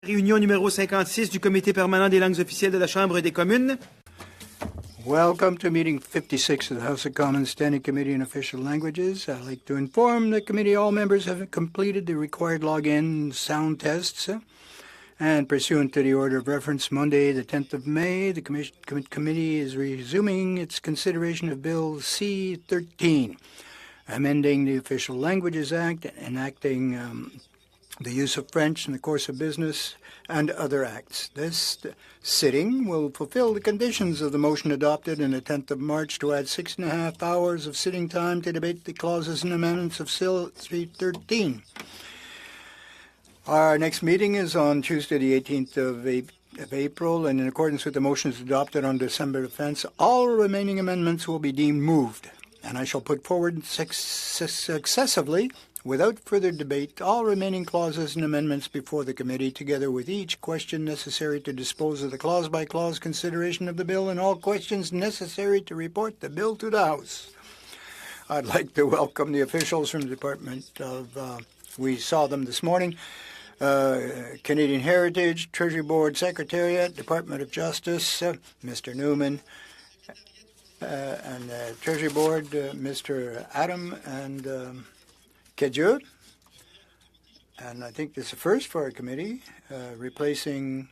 Réunion numéro 56 du Comité permanent des langues officielles de la Chambre des communes. Welcome to meeting 56 of the House of Commons Standing Committee on Official Languages. I'd like to inform the committee all members have completed the required login sound tests. And pursuant to the order of reference, Monday, the 10th of May, the committee is resuming its consideration of Bill C-13, amending the Official Languages Act, enacting the use of French in the course of business, and other acts. This sitting will fulfill the conditions of the motion adopted on the 10th of March to add 6.5 hours of sitting time to debate the clauses and amendments of Bill C-13. Our next meeting is on Tuesday, the 18th of April, and in accordance with the motions adopted on December 10th, all remaining amendments will be deemed moved, and I shall put forward successively, without further debate, all remaining clauses and amendments before the committee, together with each question necessary to dispose of the clause-by-clause consideration of the bill and all questions necessary to report the bill to the House. I'd like to welcome the officials from the Department of, we saw them this morning, Canadian Heritage, Treasury Board Secretariat, Department of Justice, Mr. Newman, and Treasury Board, Mr. Adam and Kedjur. And I think this is a first for our committee, replacing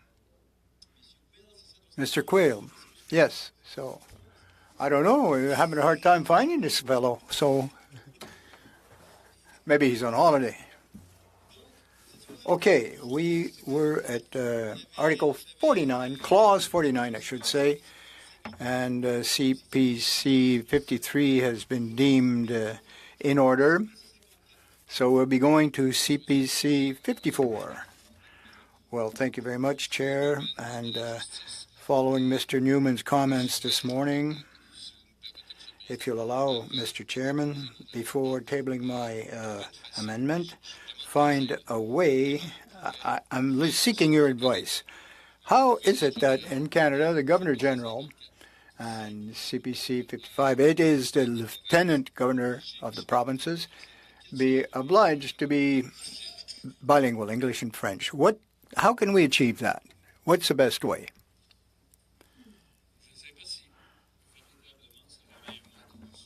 Mr. Quayle. Yes, so I don't know. We're having a hard time finding this fellow, so maybe he's on holiday. Okay, we were at Article 49, Clause 49, I should say, and CPC 53 has been deemed in order. So we'll be going to CPC 54. Well, thank you very much, Chair. And following Mr. Newman's comments this morning, if you'll allow, Mr. Chairman, before tabling my amendment, find a way. I'm seeking your advice. How is it that in Canada, the Governor General and CPC 55, it is the Lieutenant Governor of the provinces, be obliged to be bilingual, English and French? How can we achieve that? What's the best way?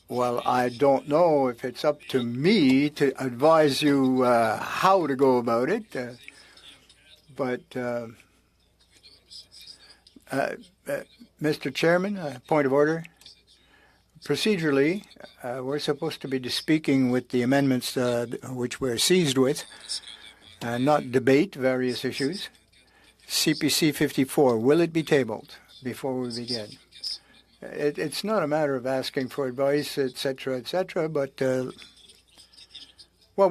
Well, I don't know if it's up to me to advise you how to go about it, but Mr. Chairman, point of order. Procedurally, we're supposed to be speaking with the amendments which we're seized with, not debate various issues. CPC 54, will it be tabled before we begin? It's not a matter of asking for advice, etc., but, well,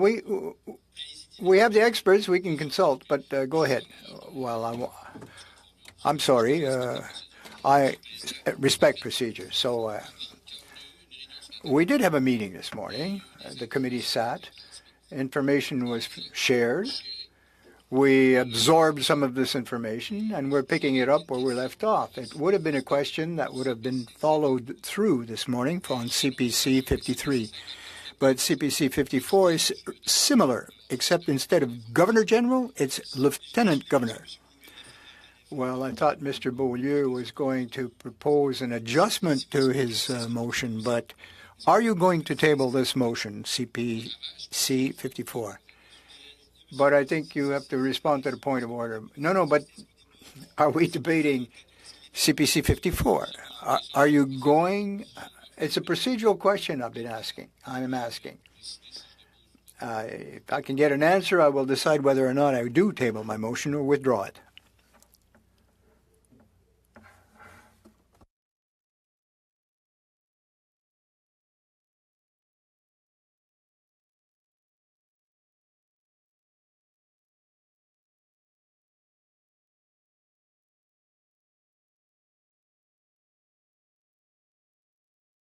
we have the experts we can consult, but go ahead. Well, I'm sorry. I respect procedure, so we did have a meeting this morning. The committee sat. Information was shared. We absorbed some of this information, and we're picking it up where we left off. It would have been a question that would have been followed through this morning on CPC 53. But CPC 54 is similar, except instead of Governor General, it's Lieutenant Governor. Well, I thought Mr. Beaulieu was going to propose an adjustment to his motion, but are you going to table this motion, CPC 54? But I think you have to respond to the point of order. No, but are we debating CPC 54? Are you going? It's a procedural question I'm asking. If I can get an answer, I will decide whether or not I do table my motion or withdraw it.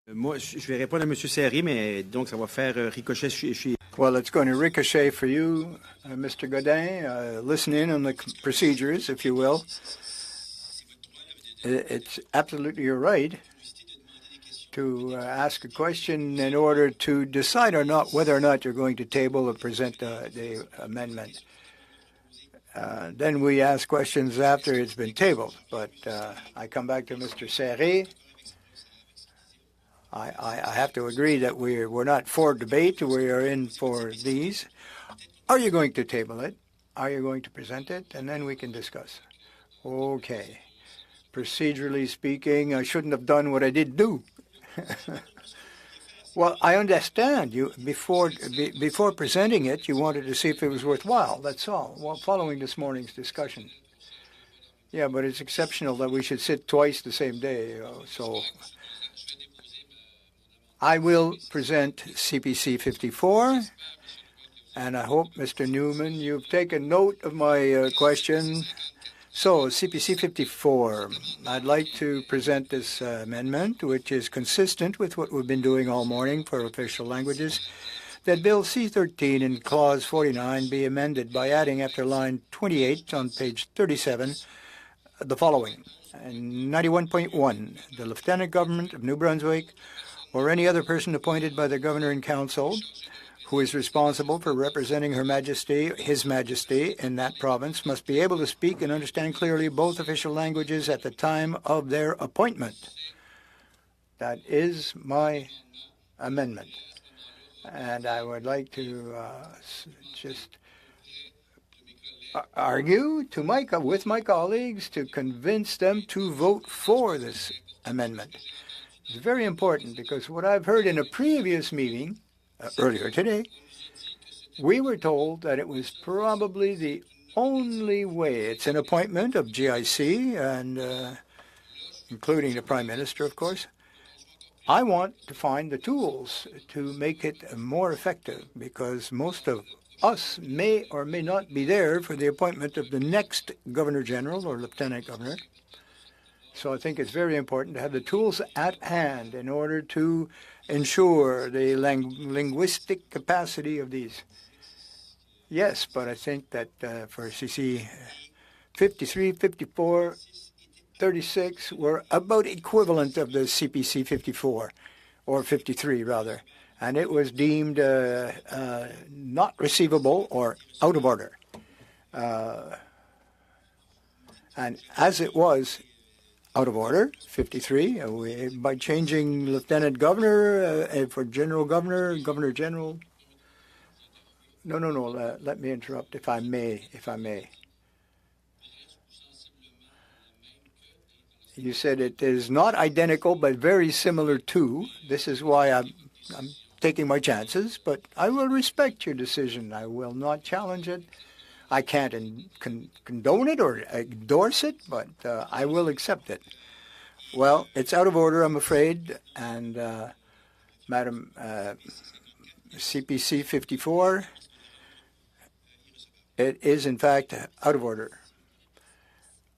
Moi, je vais répondre à M. Serré, mais donc ça va faire ricochet chez... Well, it's going to ricochet for you, Mr. Godin. Listen in on the procedures, if you will. It's absolutely your right to ask a question in order to decide or not whether or not you're going to table or present the amendment. Then we ask questions after it's been tabled. But I come back to Mr. Serré. I have to agree that we're not for debate. We are in for these. Are you going to table it? Are you going to present it? And then we can discuss. Okay. Procedurally speaking, I shouldn't have done what I did do. Well, I understand you before presenting it, you wanted to see if it was worthwhile. That's all. Well, following this morning's discussion. Yeah, but it's exceptional that we should sit twice the same day. So I will present CPC 54, and I hope, Mr. Newman, you've taken note of my question. So, CPC 54, I'd like to present this amendment, which is consistent with what we've been doing all morning for official languages, that Bill C-13 in Clause 49 be amended by adding after line 28 on page 37 the following. 91.1, the Lieutenant Government of New Brunswick or any other person appointed by the Governor and Council who is responsible for representing Her Majesty, His Majesty, in that province, must be able to speak and understand clearly both official languages at the time of their appointment. That is my amendment. And I would like to just argue with my colleagues to convince them to vote for this amendment. It's very important because what I've heard in a previous meeting earlier today, we were told that it was probably the only way. It's an appointment of GIC, and including the Prime Minister, of course. I want to find the tools to make it more effective because most of us may or may not be there for the appointment of the next Governor General or Lieutenant Governor. So I think it's very important to have the tools at hand in order to ensure the linguistic capacity of these. Yes, but I think that for CC 53, 54, 36 were about equivalent of the CPC 54, or 53 rather, and it was deemed not receivable or out of order. And as it was out of order, 53, by changing Lieutenant Governor for General Governor, Governor General. No, let me interrupt if I may. You said it is not identical but very similar to. This is why I'm taking my chances, but I will respect your decision. I will not challenge it. I can't condone it or endorse it, but I will accept it. Well, it's out of order, I'm afraid, and Madam CPC 54, it is in fact out of order.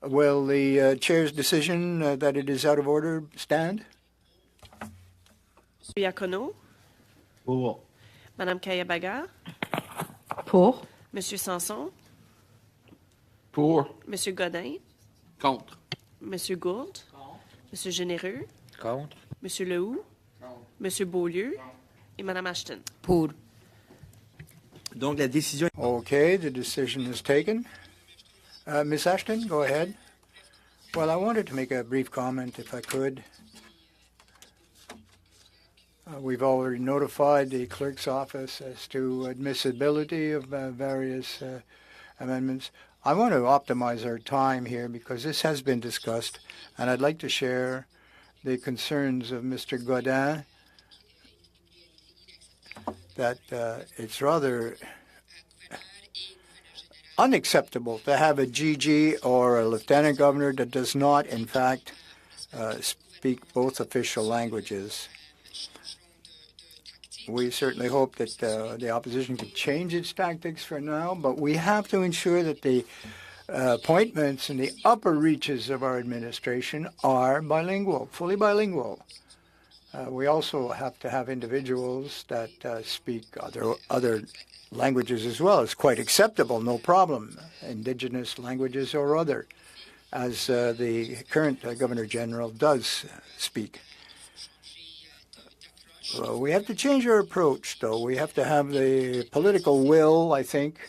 Will the Chair's decision that it is out of order stand? Monsieur Iacono? Pour. Madame Kaya-Baga? Pour. Monsieur Sanson? Pour. Monsieur Godin? Contre. Monsieur Gourde? Monsieur Généreux? Contre. Monsieur Lehoux? Monsieur Beaulieu? Et Madame Ashton? Pour. Donc la décision... Okay, the decision is taken. Ms. Ashton, go ahead. Well, I wanted to make a brief comment, if I could. We've already notified the clerk's office as to admissibility of various amendments. I want to optimize our time here because this has been discussed, and I'd like to share the concerns of Mr. Godin that it's rather unacceptable to have a GG or a lieutenant governor that does not, in fact, speak both official languages. We certainly hope that the opposition can change its tactics for now, but we have to ensure that the appointments in the upper reaches of our administration are bilingual, fully bilingual. We also have to have individuals that speak other languages as well. It's quite acceptable, no problem, indigenous languages or other, as the current Governor General does speak. Well, we have to change our approach, though. We have to have the political will, I think,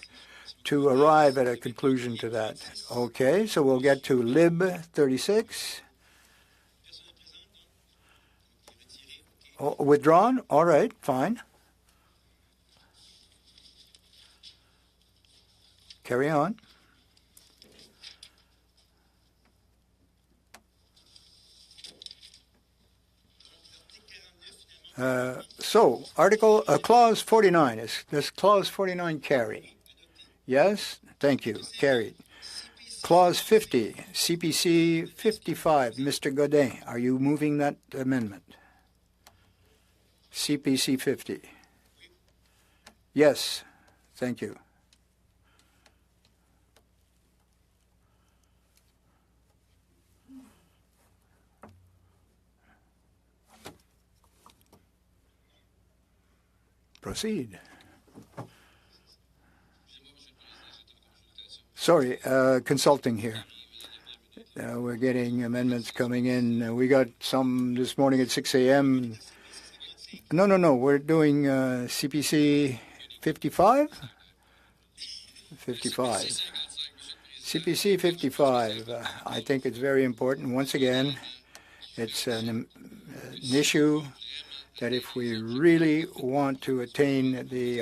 to arrive at a conclusion to that. Okay, so we'll get to Lib 36. Oh, withdrawn? All right, fine. Carry on. So, Clause 49. Does Clause 49 carry? Yes? Thank you. Carried. Clause 50, CPC 55. Mr. Godin, are you moving that amendment? CPC 50. Yes. Thank you. Proceed. Sorry, consulting here. We're getting amendments coming in. We got some this morning at 6 a.m. No. We're doing CPC 55? 55. CPC 55. I think it's very important. Once again, it's an issue that if we really want to attain the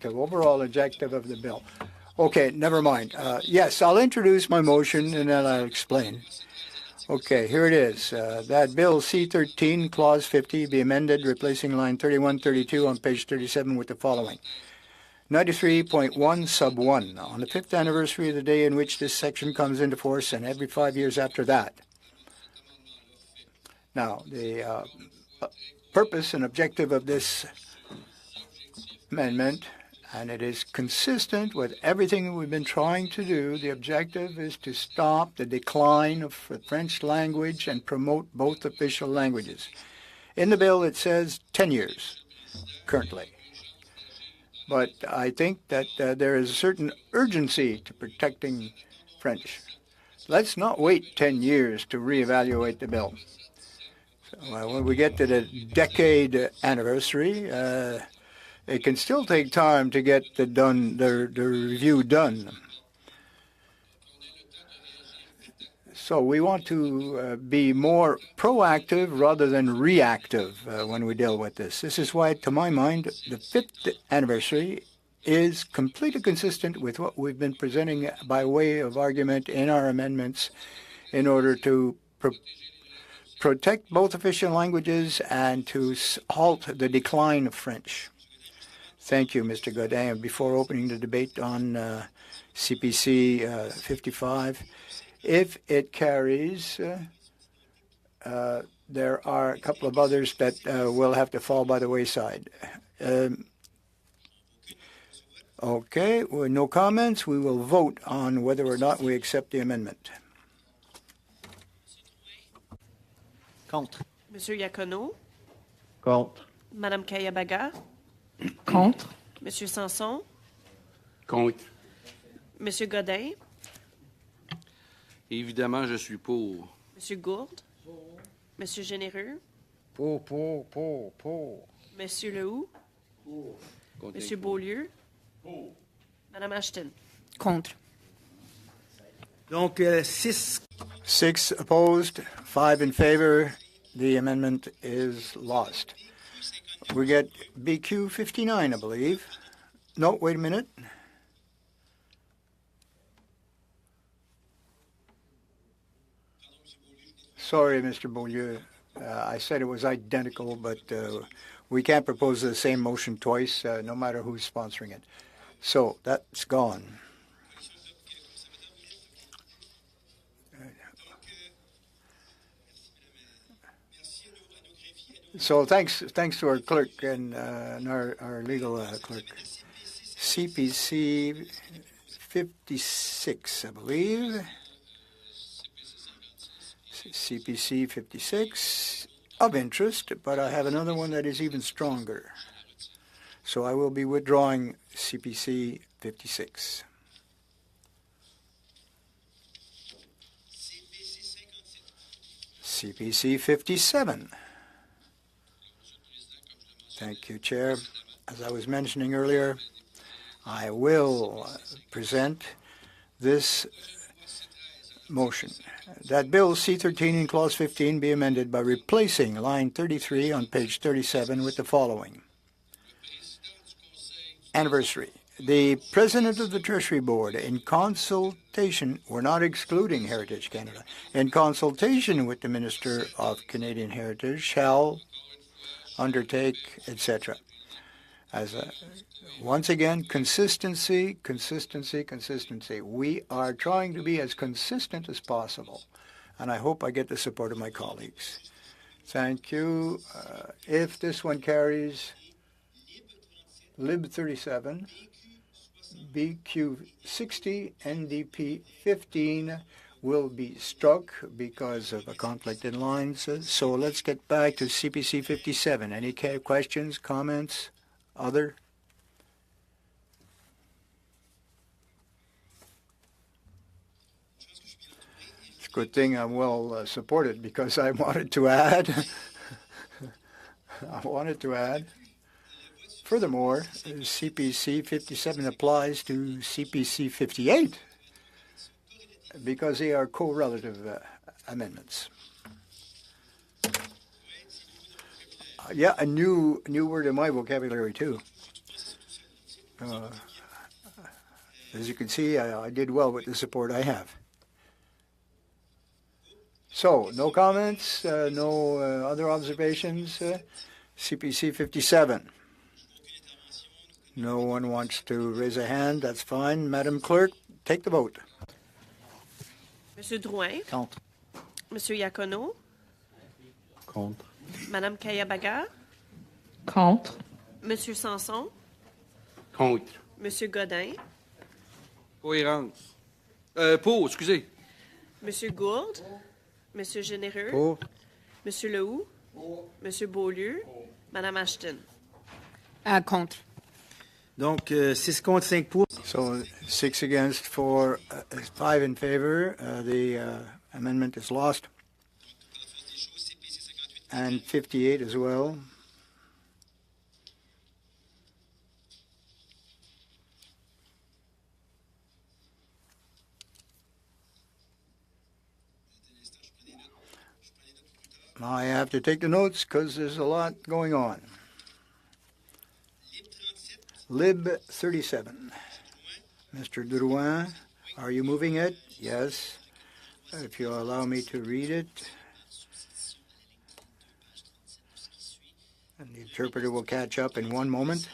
overall objective of the bill. Okay, never mind. Yes, I'll introduce my motion and then I'll explain. Okay, here it is. That Bill C-13, Clause 50, be amended, replacing line 3132 on page 37 with the following. 93.1 sub 1. On the 5th anniversary of the day in which this section comes into force and every 5 years after that. Now, the purpose and objective of this amendment, and it is consistent with everything we've been trying to do. The objective is to stop the decline of the French language and promote both official languages. In the bill, it says 10 years currently. But I think that there is a certain urgency to protecting French. Let's not wait 10 years to reevaluate the bill. So, when we get to the decade anniversary, it can still take time to get the review done. So we want to be more proactive rather than reactive when we deal with this. This is why, to my mind, the 5th anniversary is completely consistent with what we've been presenting by way of argument in our amendments in order to protect both official languages and to halt the decline of French. Thank you, Mr. Godin. Before opening the debate on CPC 55, if it carries, there are a couple of others that will have to fall by the wayside. Okay, with no comments, we will vote on whether or not we accept the amendment. Contre. Monsieur Iacono, Contre. Madame Kayabaga, Contre. Monsieur Sanson, Contre. Monsieur Godin, Évidemment, je suis pour. Monsieur Gourde, Monsieur Généreux, Pour. Monsieur Lehoux, Monsieur Beaulieu, Madame Ashton. Contre. Donc, 6 6 opposed, 5 in favor. The amendment is lost. We get BQ 59, I believe. No, wait a minute. Sorry, Mr. Beaulieu. I said it was identical, but we can't propose the same motion twice, no matter who's sponsoring it. So that's gone. So thanks to our clerk and our legal clerk. CPC 56, I believe. CPC 56. of interest, but I have another one that is even stronger. So I will be withdrawing CPC 56. CPC 57. Thank you, Chair. As I was mentioning earlier, I will present this motion that Bill C-13 in Clause 15 be amended by replacing line 33 on page 37 with the following. Anniversary. The President of the Treasury Board, in consultation, we're not excluding Heritage Canada, in consultation with the Minister of Canadian Heritage, shall undertake, etc. Once again, consistency, consistency, consistency. We are trying to be as consistent as possible, and I hope I get the support of my colleagues. Thank you. If this one carries, Lib 37, BQ 60, NDP 15 will be struck because of a conflict in lines. So let's get back to CPC 57. Any questions, comments, other? It's a good thing I'm well supported because I wanted to add. Furthermore, CPC 57 applies to CPC 58 because they are correlative amendments. Yeah, a new word in my vocabulary too. As you can see, I did well with the support I have. So, no comments, no other observations. CPC 57. No one wants to raise a hand. That's fine. Madam Clerk, take the vote. Monsieur Drouin. Contre. Monsieur Iacono. Contre. Madame Kaya-Baga. Contre. Monsieur Sanson. Contre. Monsieur Godin. Cohérence. Pour, excusez. Monsieur Gourde. Monsieur Généreux. Pour. Monsieur Lehoux. Monsieur Beaulieu. Madame Ashton. Contre. Donc, 6 contre, 5 pour. So 6 against, 4, 5 in favor. The amendment is lost. And 58 as well. I have to take the notes because there's a lot going on. Lib 37. Mr. Drouin, are you moving it? Yes. If you'll allow me to read it. And the interpreter will catch up in one moment.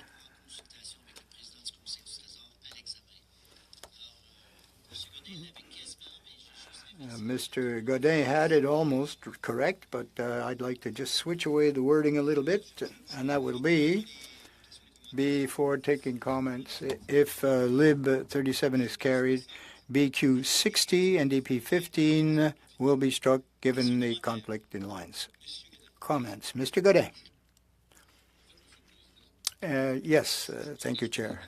Mr. Godin had it almost correct, but I'd like to just switch away the wording a little bit, and that will be, before taking comments, if Lib 37 is carried, BQ 60 and DP 15 will be struck given the conflict in lines. Comments. Mr. Godin. Yes, thank you, Chair.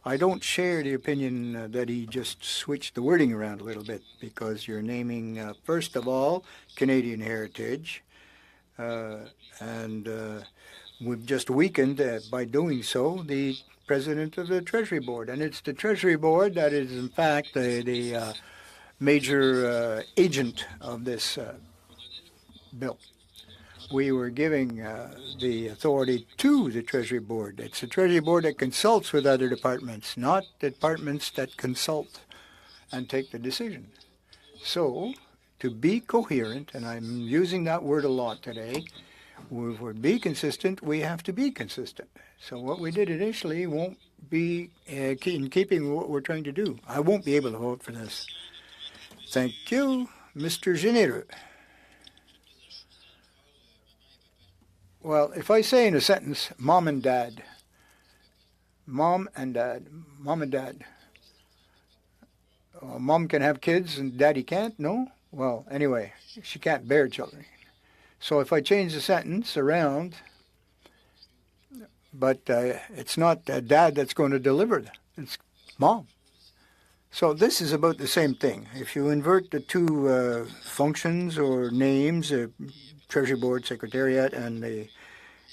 I don't share the opinion that he just switched the wording around a little bit because you're naming, first of all, Canadian heritage, and we've just weakened, by doing so, the President of the Treasury Board. And it's the Treasury Board that is, in fact, the major agent of this bill. We were giving the authority to the Treasury Board. It's the Treasury Board that consults with other departments, not departments that consult and take the decision. So, to be coherent, and I'm using that word a lot today, if we're be consistent, we have to be consistent. So what we did initially won't be in keeping with what we're trying to do. I won't be able to vote for this. Thank you. Mr. Généreux. Well, if I say in a sentence, mom and dad, mom and dad, mom and dad, mom can have kids and daddy can't? No? Well, anyway, she can't bear children. So if I change the sentence around, but it's not Dad that's going to deliver, it's Mom. So this is about the same thing. If you invert the two functions or names, Treasury Board Secretariat and the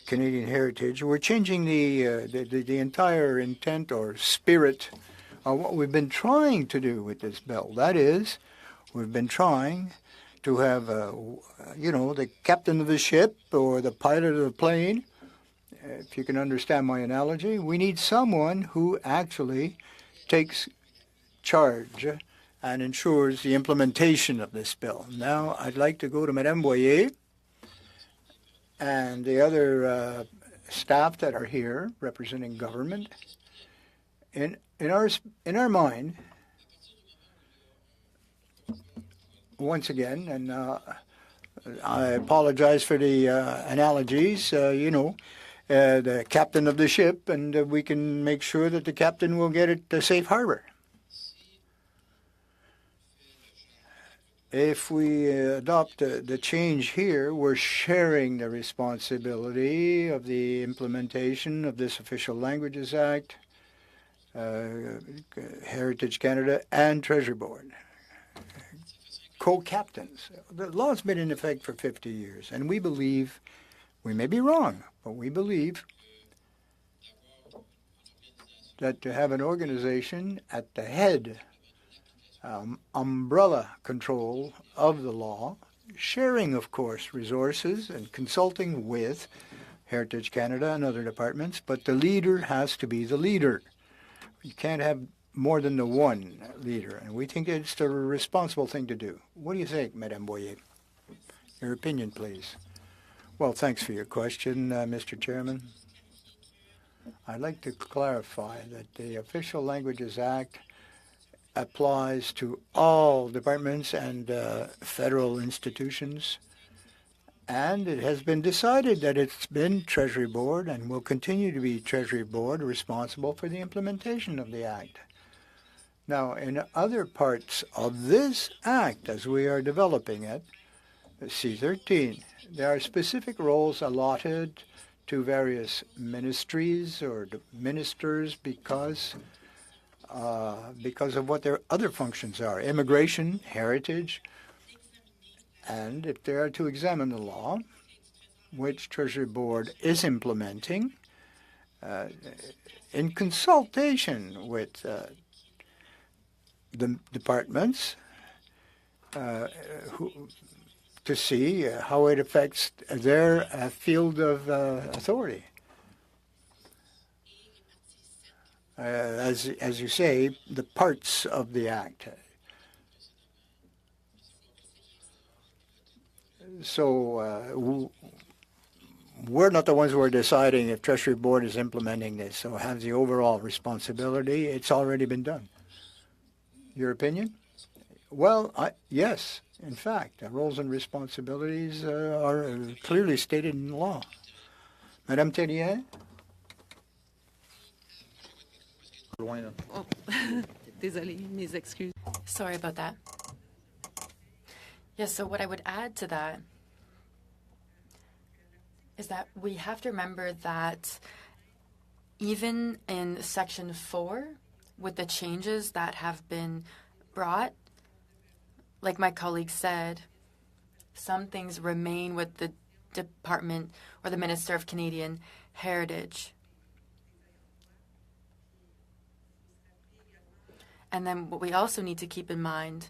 Canadian Heritage, we're changing the entire intent or spirit of what we've been trying to do with this bill. That is, we've been trying to have, the captain of the ship or the pilot of the plane, if you can understand my analogy. We need someone who actually takes charge and ensures the implementation of this bill. Now, I'd like to go to Madame Boyer and the other staff that are here representing government. In our mind, once again, and I apologize for the analogies, the captain of the ship, and we can make sure that the captain will get it to safe harbor. If we adopt the change here, we're sharing the responsibility of the implementation of this Official Languages Act, Heritage Canada, and Treasury Board. Co-captains. The law's been in effect for 50 years, and we believe, we may be wrong, but we believe that to have an organization at the head, umbrella control of the law, sharing, of course, resources and consulting with Heritage Canada and other departments, but the leader has to be the leader. You can't have more than the one leader, and we think it's the responsible thing to do. What do you think, Madame Boyer? Your opinion, please. Well, thanks for your question, Mr. Chairman. I'd like to clarify that the Official Languages Act applies to all departments and federal institutions, and it has been decided that it's been Treasury Board and will continue to be Treasury Board responsible for the implementation of the Act. Now, in other parts of this Act, as we are developing it, C-13, there are specific roles allotted to various ministries or ministers because of what their other functions are, immigration, heritage, and if they are to examine the law, which Treasury Board is implementing, in consultation with the departments to see how it affects their field of authority. As you say, the parts of the Act. So we're not the ones who are deciding if Treasury Board is implementing this or has the overall responsibility. It's already been done. Your opinion? Well, yes. In fact, the roles and responsibilities are clearly stated in law. Madame Tellier? Oh, désolé, mes excuses. Sorry about that. Yes, so what I would add to that is that we have to remember that even in Section 4, with the changes that have been brought, like my colleague said, some things remain with the Department or the Minister of Canadian Heritage. And then what we also need to keep in mind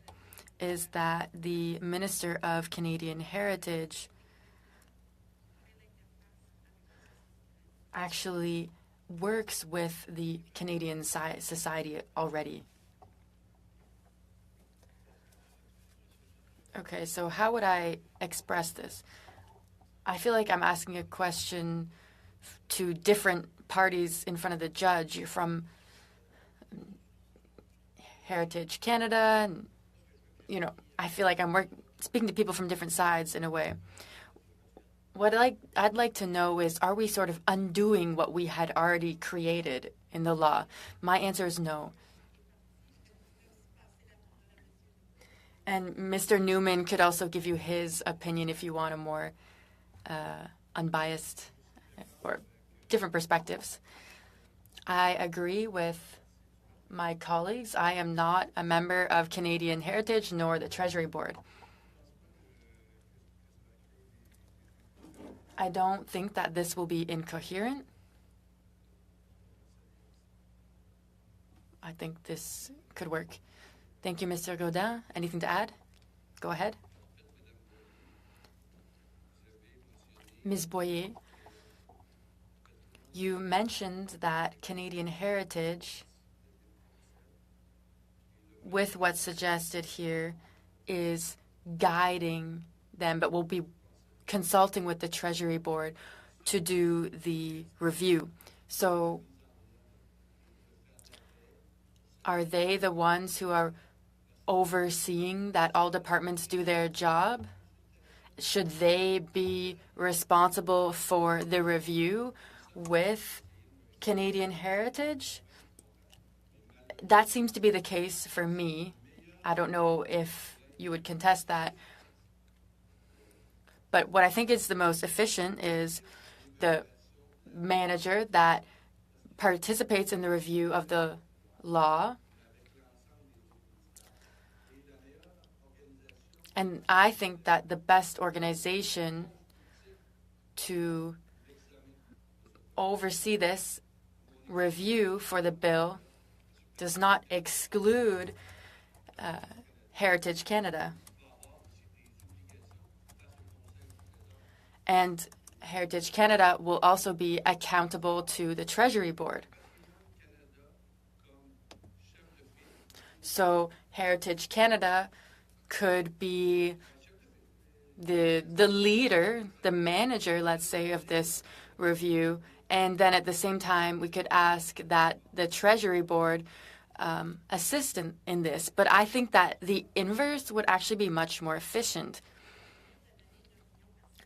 is that the Minister of Canadian Heritage actually works with the Canadian society already. Okay, so how would I express this? I feel like I'm asking a question to different parties in front of the judge. You're from Heritage Canada, and I feel like I'm speaking to people from different sides in a way. What I'd like to know is, are we sort of undoing what we had already created in the law? My answer is no. And Mr. Newman could also give you his opinion if you want a more unbiased or different perspectives. I agree with my colleagues. I am not a member of Canadian Heritage nor the Treasury Board. I don't think that this will be incoherent. I think this could work. Thank you, Mr. Gaudin. Anything to add? Go ahead. Ms. Boyer, you mentioned that Canadian Heritage, with what's suggested here, is guiding them, but will be consulting with the Treasury Board to do the review. So are they the ones who are overseeing that all departments do their job? Should they be responsible for the review with Canadian Heritage? That seems to be the case for me. I don't know if you would contest that. But what I think is the most efficient is the manager that participates in the review of the law. And I think that the best organization to oversee this review for the bill does not exclude Heritage Canada. And Heritage Canada will also be accountable to the Treasury Board. So Heritage Canada could be the leader, the manager, let's say, of this review. And then at the same time, we could ask that the Treasury Board assist in this. But I think that the inverse would actually be much more efficient.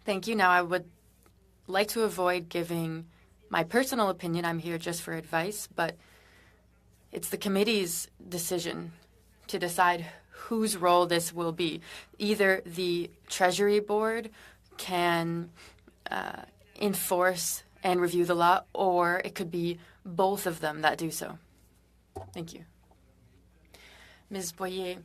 Thank you. Now, I would like to avoid giving my personal opinion. I'm here just for advice, but it's the committee's decision to decide whose role this will be. Either the Treasury Board can enforce and review the law, or it could be both of them that do so. Thank you. Ms. Boyer,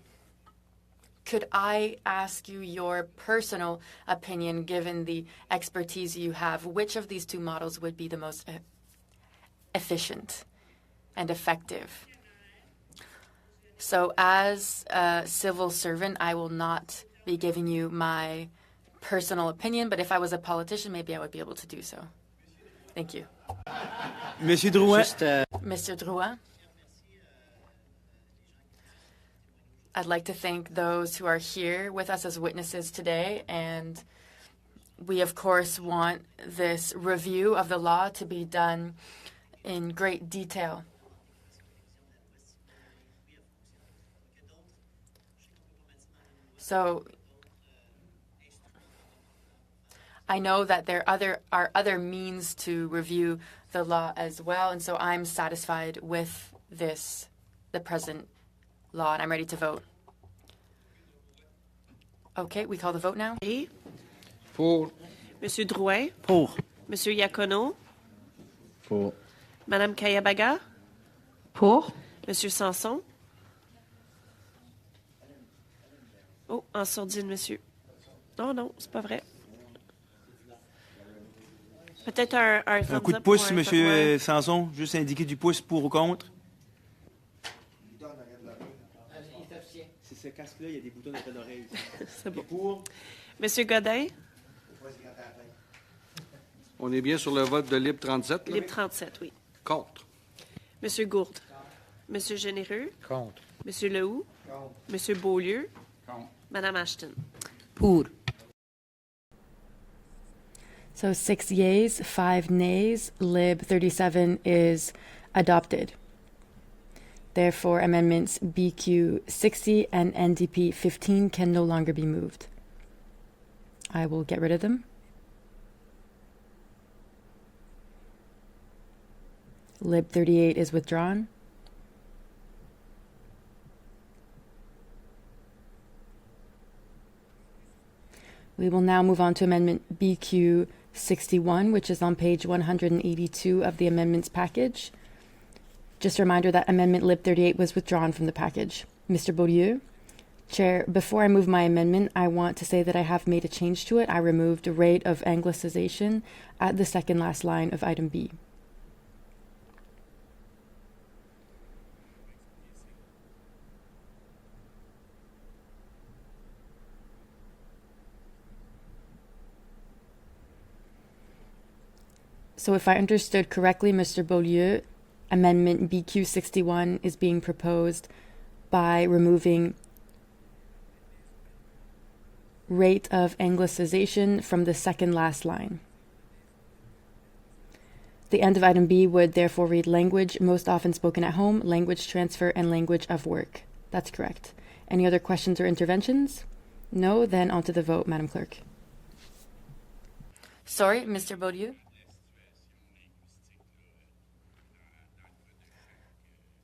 could I ask you your personal opinion, given the expertise you have? Which of these two models would be the most efficient and effective? So as a civil servant, I will not be giving you my personal opinion, but if I was a politician, maybe I would be able to do so. Thank you. Monsieur Drouin. Mr. Drouin. I'd like to thank those who are here with us as witnesses today, and we, of course, want this review of the law to be done in great detail. So I know that there are other means to review the law as well, and so I'm satisfied with the present law, and I'm ready to vote. Okay, we call the vote now. Pour. Monsieur Drouin. Pour. Monsieur Iacono. Pour. Madame Kayabaga. Pour. Monsieur Sanson. Oh, en sourdine, monsieur. Oh non, c'est pas vrai. Peut-être un Un coup de thumbs up pouce, ou un Monsieur ouais. Sanson. Juste indiquer du pouce pour ou contre. C'est ce casque-là, il y a des boutons derrière l'oreille. C'est bon. Pour. Monsieur Godin. On est bien sur le vote de Libre 37? Là? Libre 37, oui. Contre. Monsieur Gourde. Monsieur Généreux. Contre. Monsieur Lehoux. Contre. Monsieur Beaulieu. Contre. Madame Ashton. Pour. So 6 yeas, 5 nays. Lib 37 is adopted. Therefore, amendments BQ 60 and NDP 15 can no longer be moved. I will get rid of them. Lib 38 is withdrawn. We will now move on to Amendment BQ 61, which is on page 182 of the amendments package. Just a reminder that Amendment Lib 38 was withdrawn from the package. Mr. Beaulieu? Chair, before I move my amendment, I want to say that I have made a change to it. I removed rate of anglicization at the second last line of item B. So if I understood correctly, Mr. Beaulieu, Amendment BQ 61 is being proposed by removing rate of anglicization from the second last line. The end of item B would therefore read language most often spoken at home, language transfer, and language of work. That's correct. Any other questions or interventions? No? Then on to the vote, Madam Clerk. Sorry, Mr. Beaulieu?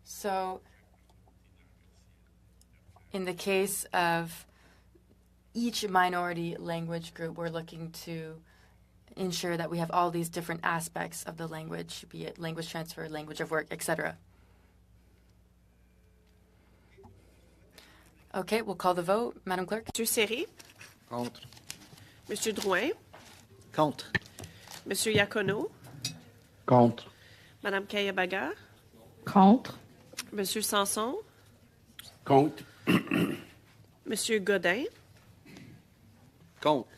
So, in the case of each minority language group, we're looking to ensure that we have all these different aspects of the language, be it language transfer, language of work, etc. Okay, we'll call the vote. Madam Clerk? Monsieur Serré? Contre. Monsieur Drouin? Contre. Monsieur Iacono? Contre. Madame Kayabaga? Contre. Monsieur Sanson? Contre. Monsieur Godin? Contre.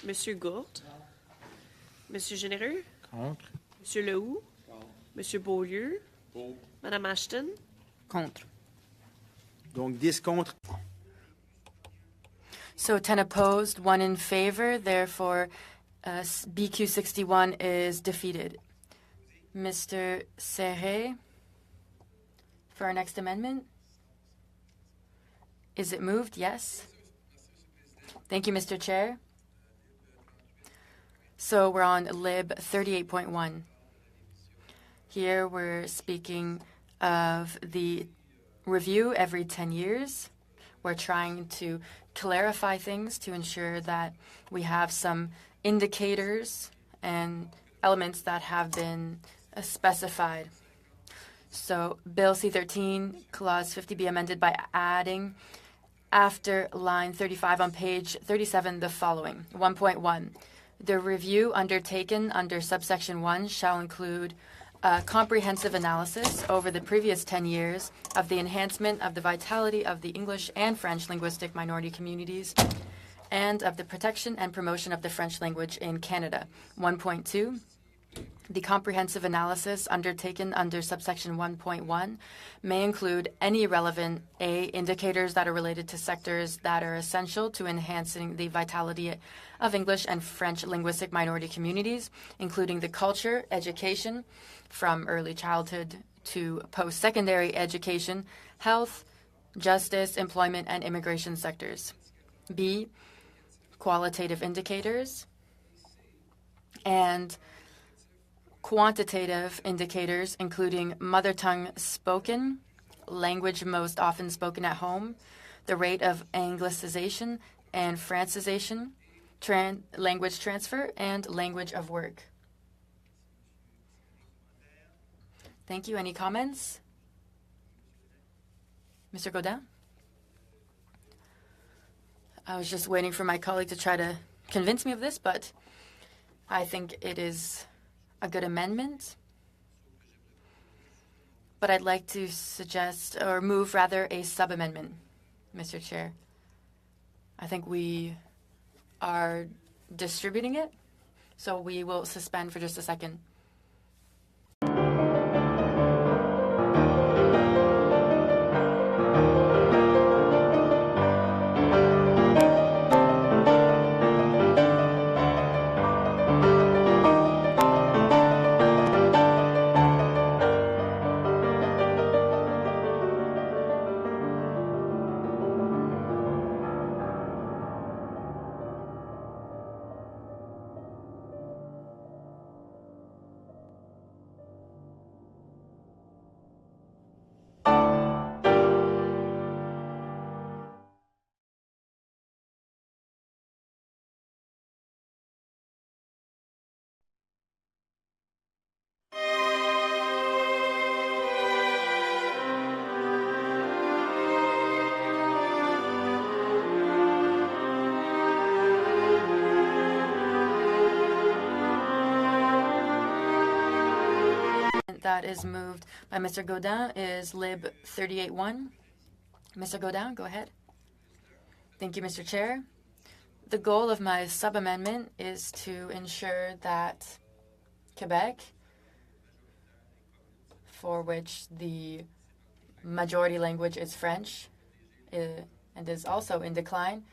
Monsieur Gourde? Monsieur Généreux? Contre. Monsieur Lehoux? Monsieur Beaulieu? Madame Ashton? Contre. Donc 10 contre. So 10 opposed, 1 in favor. Therefore, BQ 61 is defeated. Mr. Serré, for our next amendment. Is it moved? Yes. Thank you, Mr. Chair. So we're on Lib 38.1. Here we're speaking of the review every 10 years. We're trying to clarify things to ensure that we have some indicators and elements that have been specified. So Bill C-13, Clause 50 be amended by adding after line 35 on page 37 the following. 1.1. The review undertaken under subsection 1 shall include a comprehensive analysis over the previous 10 years of the enhancement of the vitality of the English and French linguistic minority communities and of the protection and promotion of the French language in Canada. 1.2. The comprehensive analysis undertaken under subsection 1.1 may include any relevant indicators that are related to sectors that are essential to enhancing the vitality of English and French linguistic minority communities, including the culture, education, from early childhood to post-secondary education, health, justice, employment, and immigration sectors. B, qualitative indicators, and quantitative indicators, including mother tongue spoken, language most often spoken at home, the rate of anglicization and francization, language transfer, and language of work. Thank you. Any comments? Mr. Godin? I was just waiting for my colleague to try to convince me of this, but I think it is a good amendment. But I'd like to suggest, or move rather, a sub-amendment, Mr. Chair. I think we are distributing it, so we will suspend for just a second. that is moved by Mr. Gaudin is Lib 38-1. Mr. Gaudin, go ahead. Thank you, Mr. Chair. The goal of my sub-amendment is to ensure that Quebec, for which the majority language is French and is also in decline,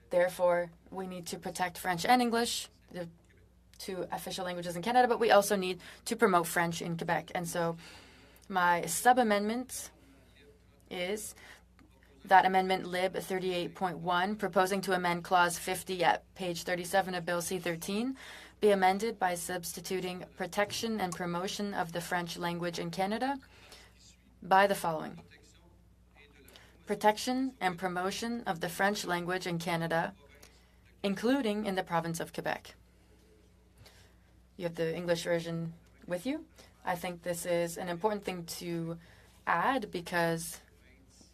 therefore we need to protect French and English, the two official languages in Canada, but we also need to promote French in Quebec. And so my sub-amendment is that amendment Lib 38.1, proposing to amend Clause 50 at page 37 of Bill C-13, be amended by substituting protection and promotion of the French language in Canada by the following. Protection and promotion of the French language in Canada, including in the province of Quebec. You have the English version with you. I think this is an important thing to add because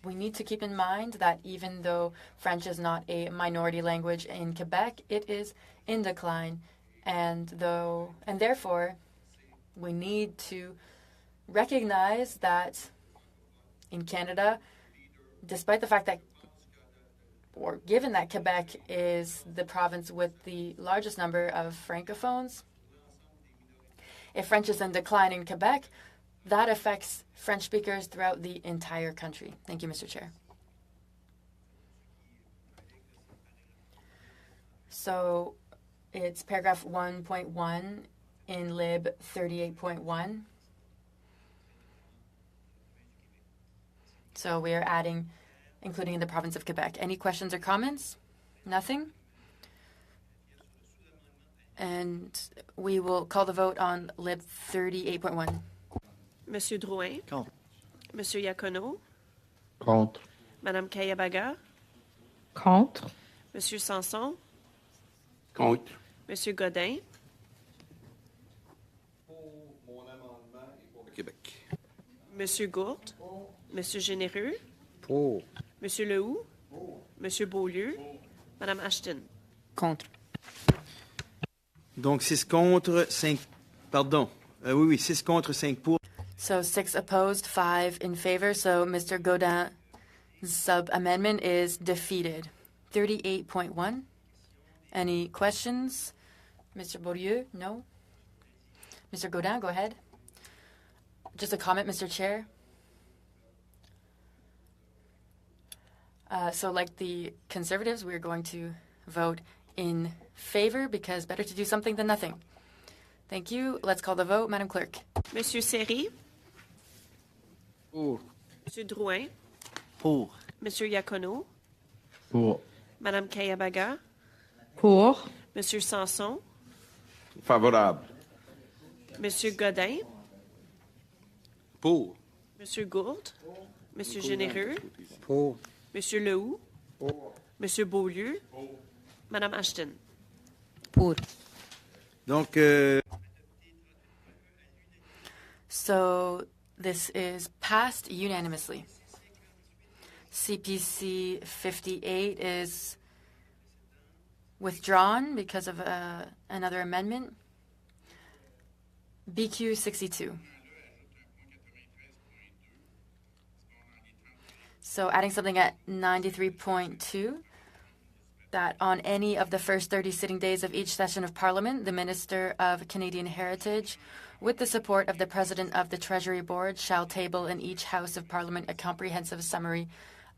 we need to keep in mind that even though French is not a minority language in Quebec, it is in decline. And therefore, we need to recognize that in Canada, despite the fact that, or given that Quebec is the province with the largest number of francophones, if French is in decline in Quebec, that affects French speakers throughout the entire country. Thank you, Mr. Chair. So it's paragraph 1.1 in Lib 38.1. So we are adding, including in the province of Quebec. Any questions or comments? Nothing? And we will call the vote on Lib 38.1. Monsieur Drouin. Contre. Monsieur Iacono. Contre. Madame Kayabaga. Contre. Monsieur Sanson. Contre. Monsieur Godin. Québec. Monsieur Gourde. Monsieur Généreux. Pour. Monsieur Lehoux. Monsieur Beaulieu. Madame Ashton. Contre. Donc 6 contre, 5... Pardon. Oui, 6 contre, 5 pour. So 6 opposed, 5 in favor. So Mr. Gaudin's sub-amendment is defeated. 38.1. Any questions? Mr. Beaulieu? No? Mr. Gaudin, go ahead. Just a comment, Mr. Chair. So like the Conservatives, we're going to vote in favor because better to do something than nothing. Thank you. Let's call the vote. Madam Clerk. Monsieur Serry. Pour. Monsieur Drouin. Pour. Monsieur Iacono. Pour. Madame Kayabaga. Pour. Monsieur Sanson. Favorable. Monsieur Godin. Pour. Monsieur Gourde. Monsieur Généreux. Pour. Monsieur Lehoux. Monsieur Beaulieu. Madame Ashton. Pour. Donc, So this is passed unanimously. CPC 58 is withdrawn because of another amendment. BQ 62. So adding something at 93.2, that on any of the first 30 sitting days of each session of Parliament, the Minister of Canadian Heritage, with the support of the President of the Treasury Board, shall table in each House of Parliament a comprehensive summary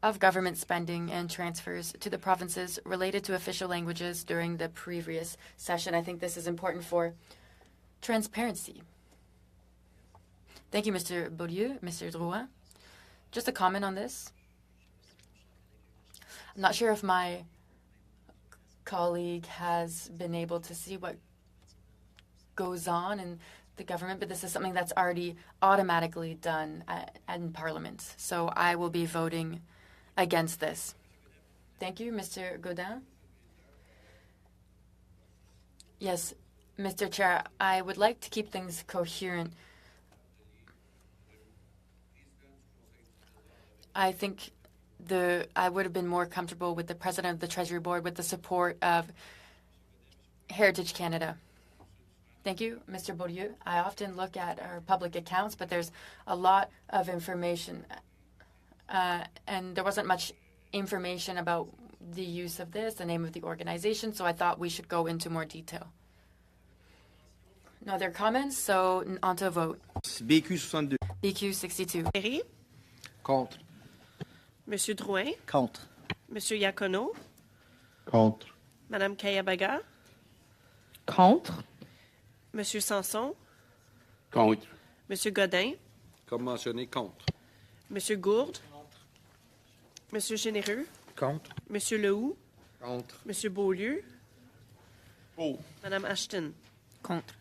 of government spending and transfers to the provinces related to official languages during the previous session. I think this is important for transparency. Thank you, Mr. Beaulieu. Mr. Drouin, just a comment on this. I'm not sure if my colleague has been able to see what goes on in the government, but this is something that's already automatically done in Parliament. So I will be voting against this. Thank you, Mr. Gaudin. Yes, Mr. Chair, I would like to keep things coherent. I think I would have been more comfortable with the President of the Treasury Board with the support of Heritage Canada. Thank you, Mr. Beaulieu. I often look at our public accounts, but there's a lot of information, and there wasn't much information about the use of this, the name of the organization, so I thought we should go into more detail. No other comments, so on to a vote. BQ 62. BQ 62. Perry, Contre. Monsieur Drouin, Contre. Monsieur Iacono, Contre. Madame Kayabaga, Contre. Monsieur Sanson, Contre. Monsieur Godin, Comme mentionné, contre. Monsieur Gourde, Monsieur Généreux, Contre. Monsieur Lehoux, Contre. Monsieur Beaulieu, Pour. Madame Ashton. Contre.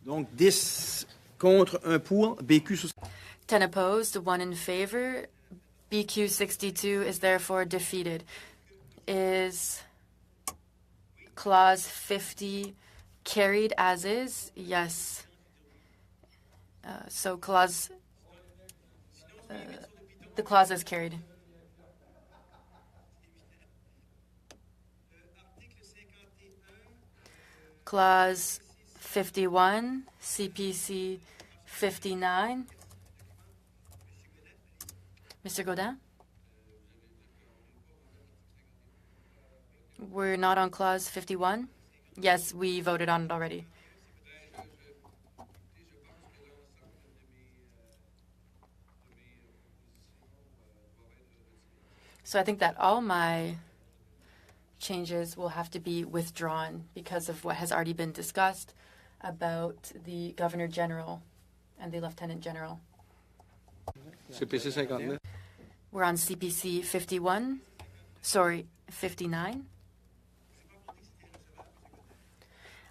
Donc 10 contre, 1 pour. BQ 62. 10 opposed, 1 in favor. BQ 62 is therefore defeated. Is Clause 50 carried as is? Yes. So the clause is carried. Clause 51, CPC 59. Mr. Godin? We're not on clause 51? Yes, we voted on it already. So I think that all my changes will have to be withdrawn because of what has already been discussed about the Governor General and the Lieutenant General. CPC 59. We're on CPC 51. Sorry, 59.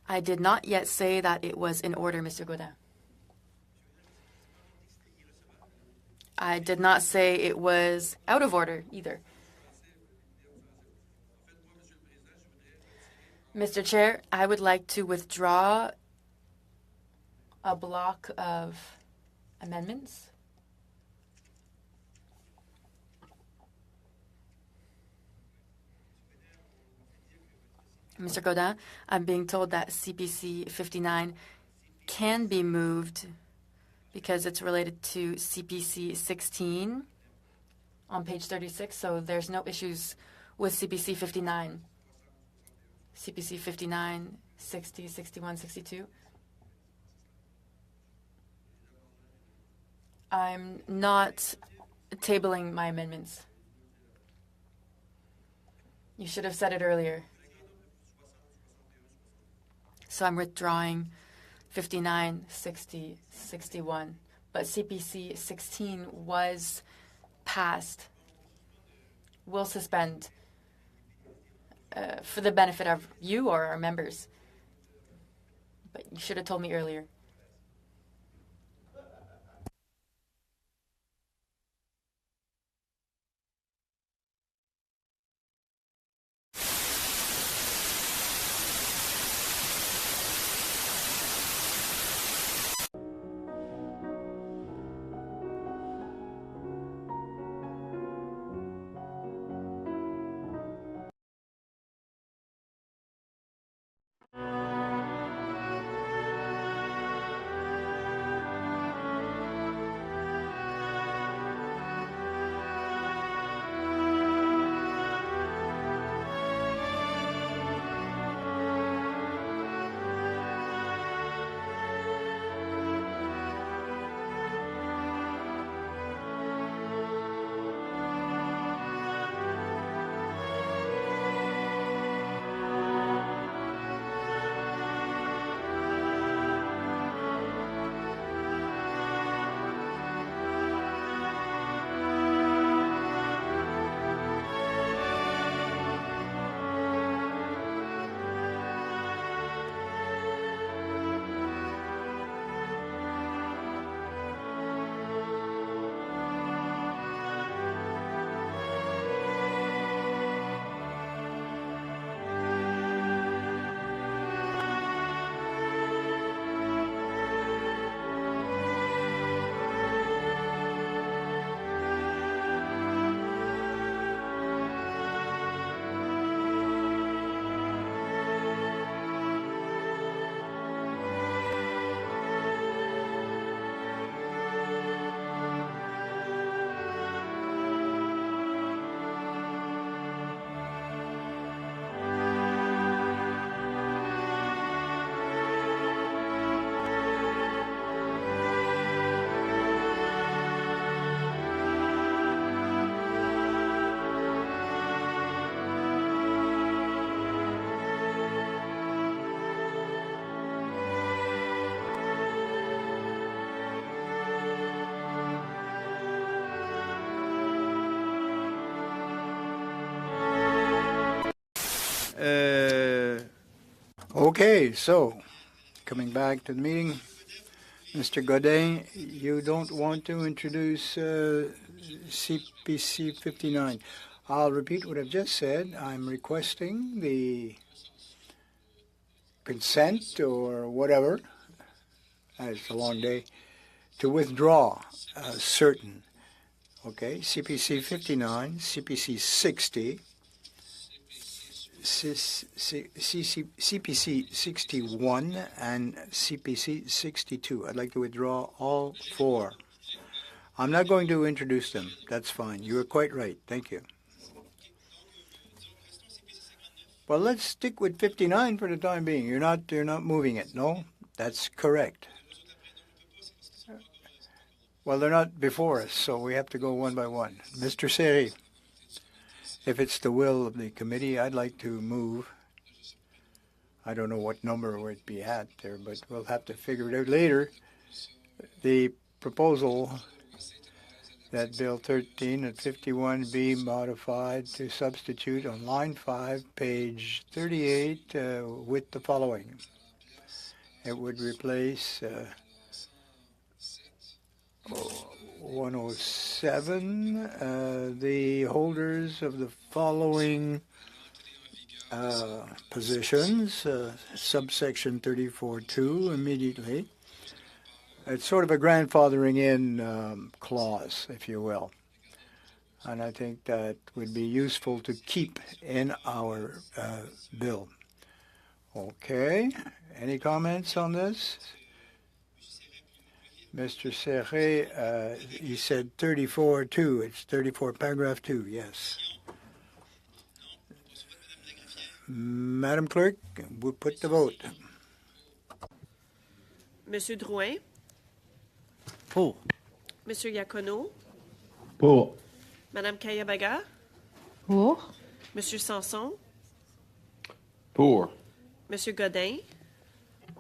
I did not yet say that it was in order, Mr. Godin. I did not say it was out of order either. Mr. Chair, I would like to withdraw a block of amendments. Mr. Godin, I'm being told that CPC 59 can be moved because it's related to CPC 16 on page 36, so there's no issues with CPC 59. CPC 59, 60, 61, 62. I'm not tabling my amendments. You should have said it earlier. So I'm withdrawing 59, 60, 61. But CPC 16 was passed. We'll suspend for the benefit of you or our members. But you should have told me earlier. Okay, so coming back to the meeting, Mr. Godin, you don't want to introduce CPC 59. I'll repeat what I've just said. I'm requesting the consent or whatever, it's a long day, to withdraw certain, okay, CPC 59, CPC 60, CPC 61, and CPC 62. I'd like to withdraw all four. I'm not going to introduce them. That's fine. You are quite right. Thank you. Well, let's stick with 59 for the time being. You're not moving it, no? That's correct. Well, they're not before us, so we have to go one by one. Mr. Seri, if it's the will of the committee, I'd like to move. I don't know what number we'd be at there, but we'll have to figure it out later. The proposal that Bill 13 and 51 be modified to substitute on line 5, page 38, with the following. It would replace 107, the holders of the following positions, subsection 34.2 immediately. It's sort of a grandfathering in clause, if you will. And I think that would be useful to keep in our bill. Okay. Any comments on this? Mr. Serret, he said 34.2. It's 34 paragraph 2, yes. Madam Clerk, we'll put the vote. Monsieur Drouin, Pour. Monsieur Iacono, Pour. Madame Kayabaga, Pour. Monsieur Sanson, Pour. Monsieur Godin,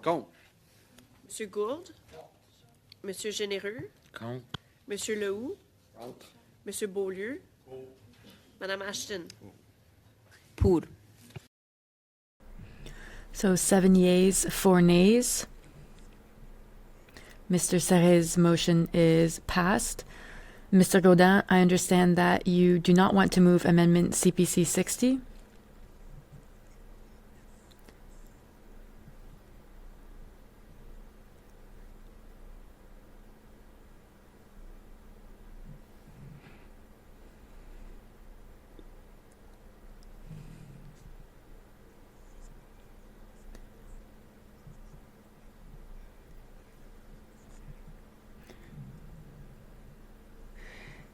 Contre. Monsieur Gourde, Monsieur Généreux, Contre. Monsieur Lehoux, Contre. Monsieur Beaulieu, Madame Ashton. Pour. So 7 yeas, 4 nays. Mr. Serret's motion is passed. Mr. Gaudin, I understand that you do not want to move Amendment CPC 60.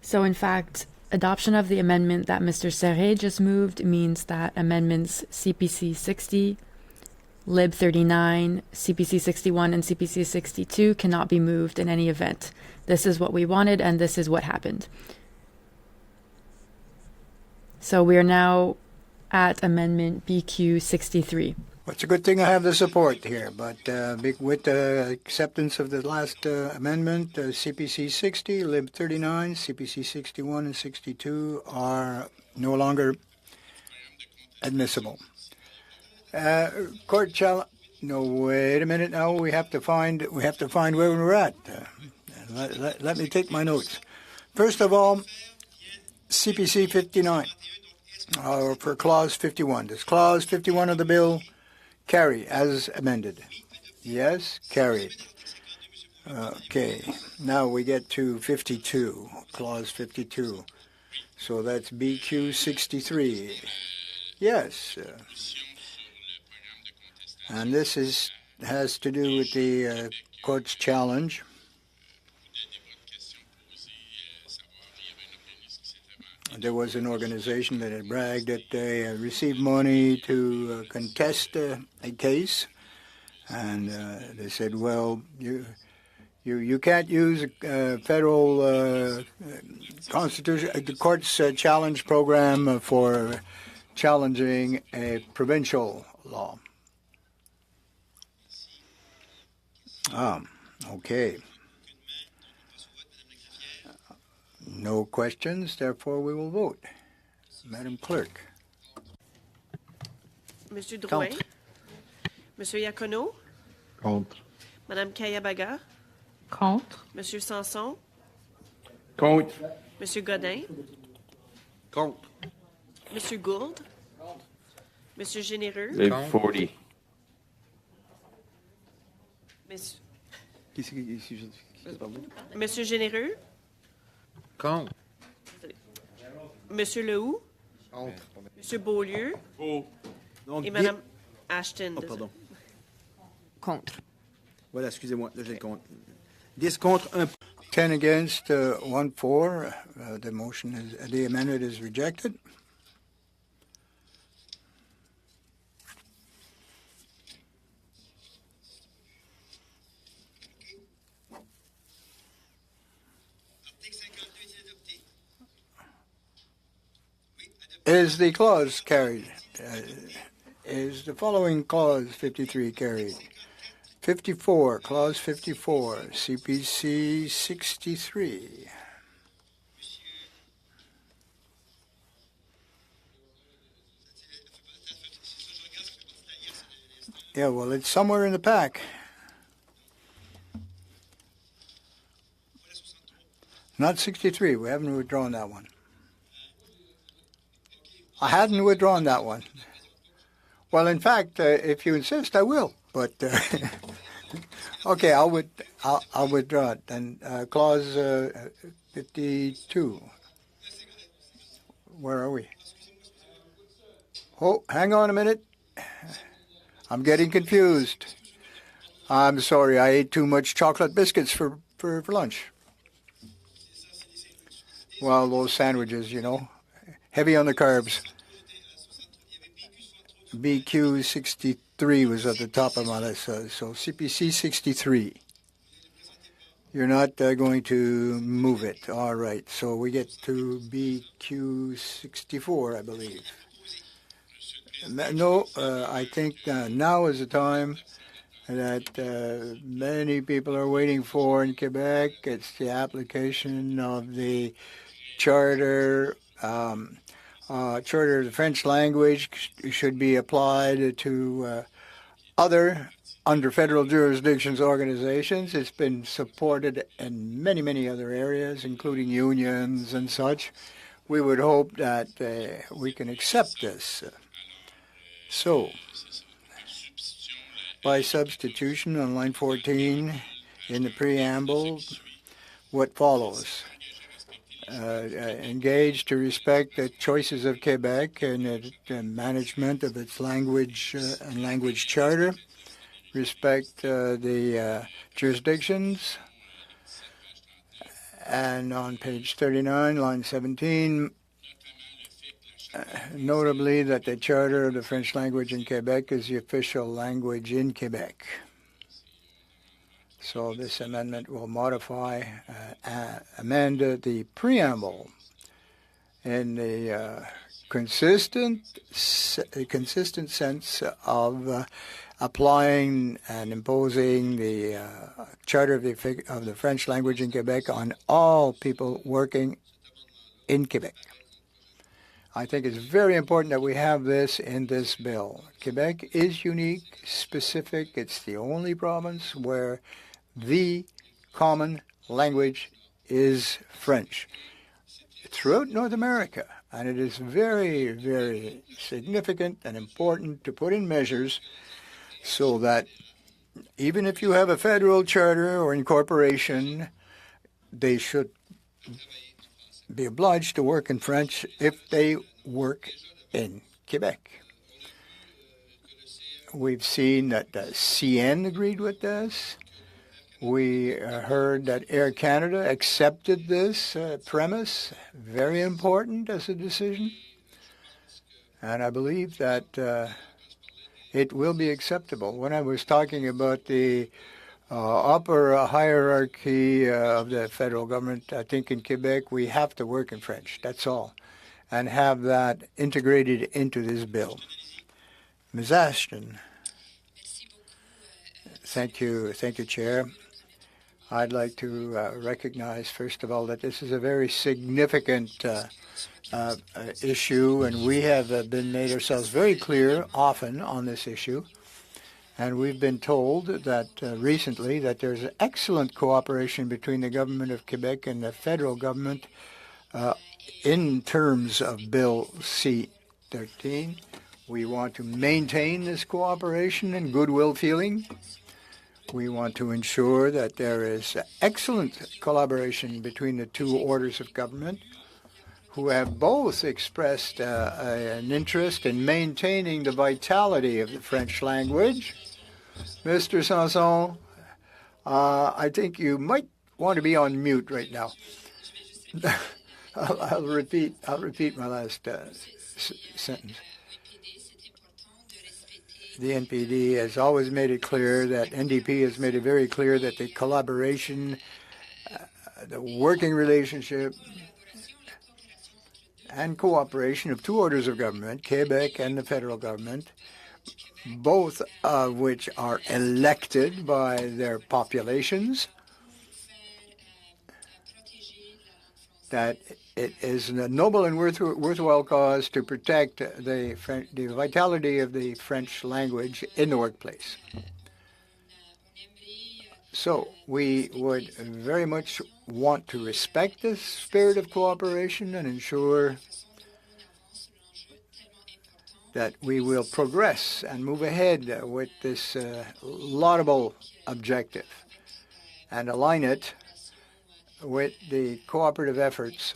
So, in fact, adoption of the amendment that Mr. Serret just moved means that amendments CPC 60, Lib 39, CPC 61, and CPC 62 cannot be moved in any event. This is what we wanted, and this is what happened. So we are now at Amendment BQ 63. Well, it's a good thing I have the support here, but with the acceptance of the last amendment, CPC 60, Lib 39, CPC 61, and 62 are no longer admissible. Court challenge. No, wait a minute. Now we have to find where we're at. Let me take my notes. First of all, CPC 59, for clause 51. Does clause 51 of the bill carry as amended? Yes, carried. Okay, now we get to 52, clause 52. So that's BQ 63. Yes. And this has to do with the court's challenge. There was an organization that had bragged that they received money to contest a case, and they said, "Well, you can't use a federal constitution, the court's challenge program for challenging a provincial law." Okay. No questions, therefore we will vote. Madam Clerk. Monsieur Drouin. Contre. Monsieur Iacono. Contre. Madame Kayabaga. Contre. Monsieur Sanson. Contre. Monsieur Godin. Contre. Monsieur Gould. Monsieur Généreux. Live 40. Monsieur, Qui parle? Monsieur Généreux. Contre. Monsieur Lehoux. Contre. Monsieur Beaulieu. Donc, Et Madame Ashton. Oh, pardon. Contre. Voilà, excusez-moi, là j'ai le compte. 10 contre, 1 10 against, 1 for. The amendment is rejected. Is the clause carried? Is the following clause 53 carried? 54, clause 54, CPC 63. Yeah, well, it's somewhere in the pack. Not 63. We haven't withdrawn that one. I hadn't withdrawn that one. Well, in fact, if you insist, I will. But okay, I'll withdraw it. And clause 52. Where are we? Oh, hang on a minute. I'm getting confused. I'm sorry. I ate too much chocolate biscuits for lunch. Well, those sandwiches, you know, heavy on the carbs. BQ 63 was at the top of my list, so CPC 63. You're not going to move it. All right, so we get to BQ 64, I believe. No, I think now is the time that many people are waiting for in Quebec. It's the application of the Charter. Charter of the French language should be applied to other under federal jurisdictions organizations. It's been supported in many, many other areas, including unions and such. We would hope that we can accept this. So, by substitution on line 14 in the preamble, what follows? Engage to respect the choices of Quebec and the management of its language and language charter, respect the jurisdictions, and on page 39, line 17, notably that the charter of the French language in Quebec is the official language in Quebec. So this amendment will modify, amend the preamble in the consistent sense of applying and imposing the Charter of the French language in Quebec on all people working in Quebec. I think it's very important that we have this in this bill. Quebec is unique, specific. It's the only province where the common language is French throughout North America. And it is very, very significant and important to put in measures so that even if you have a federal charter or incorporation, they should be obliged to work in French if they work in Quebec. We've seen that CN agreed with this. We heard that Air Canada accepted this premise, very important as a decision. And I believe that it will be acceptable. When I was talking about the upper hierarchy of the federal government, I think in Quebec we have to work in French, that's all, and have that integrated into this bill. Ms. Ashton. Thank you, Chair. I'd like to recognize, first of all, that this is a very significant issue, and we have been made ourselves very clear often on this issue. And we've been told that recently that there's excellent cooperation between the government of Quebec and the federal government in terms of Bill C-13. We want to maintain this cooperation and goodwill feeling. We want to ensure that there is excellent collaboration between the two orders of government, who have both expressed an interest in maintaining the vitality of the French language. Mr. Sanson, I think you might want to be on mute right now. I'll repeat my last sentence. The NPD has always made it clear that NDP has made it very clear that the collaboration, the working relationship, and cooperation of two orders of government, Quebec and the federal government, both of which are elected by their populations, that it is a noble and worthwhile cause to protect the vitality of the French language in the workplace. So we would very much want to respect this spirit of cooperation and ensure that we will progress and move ahead with this laudable objective and align it with the cooperative efforts,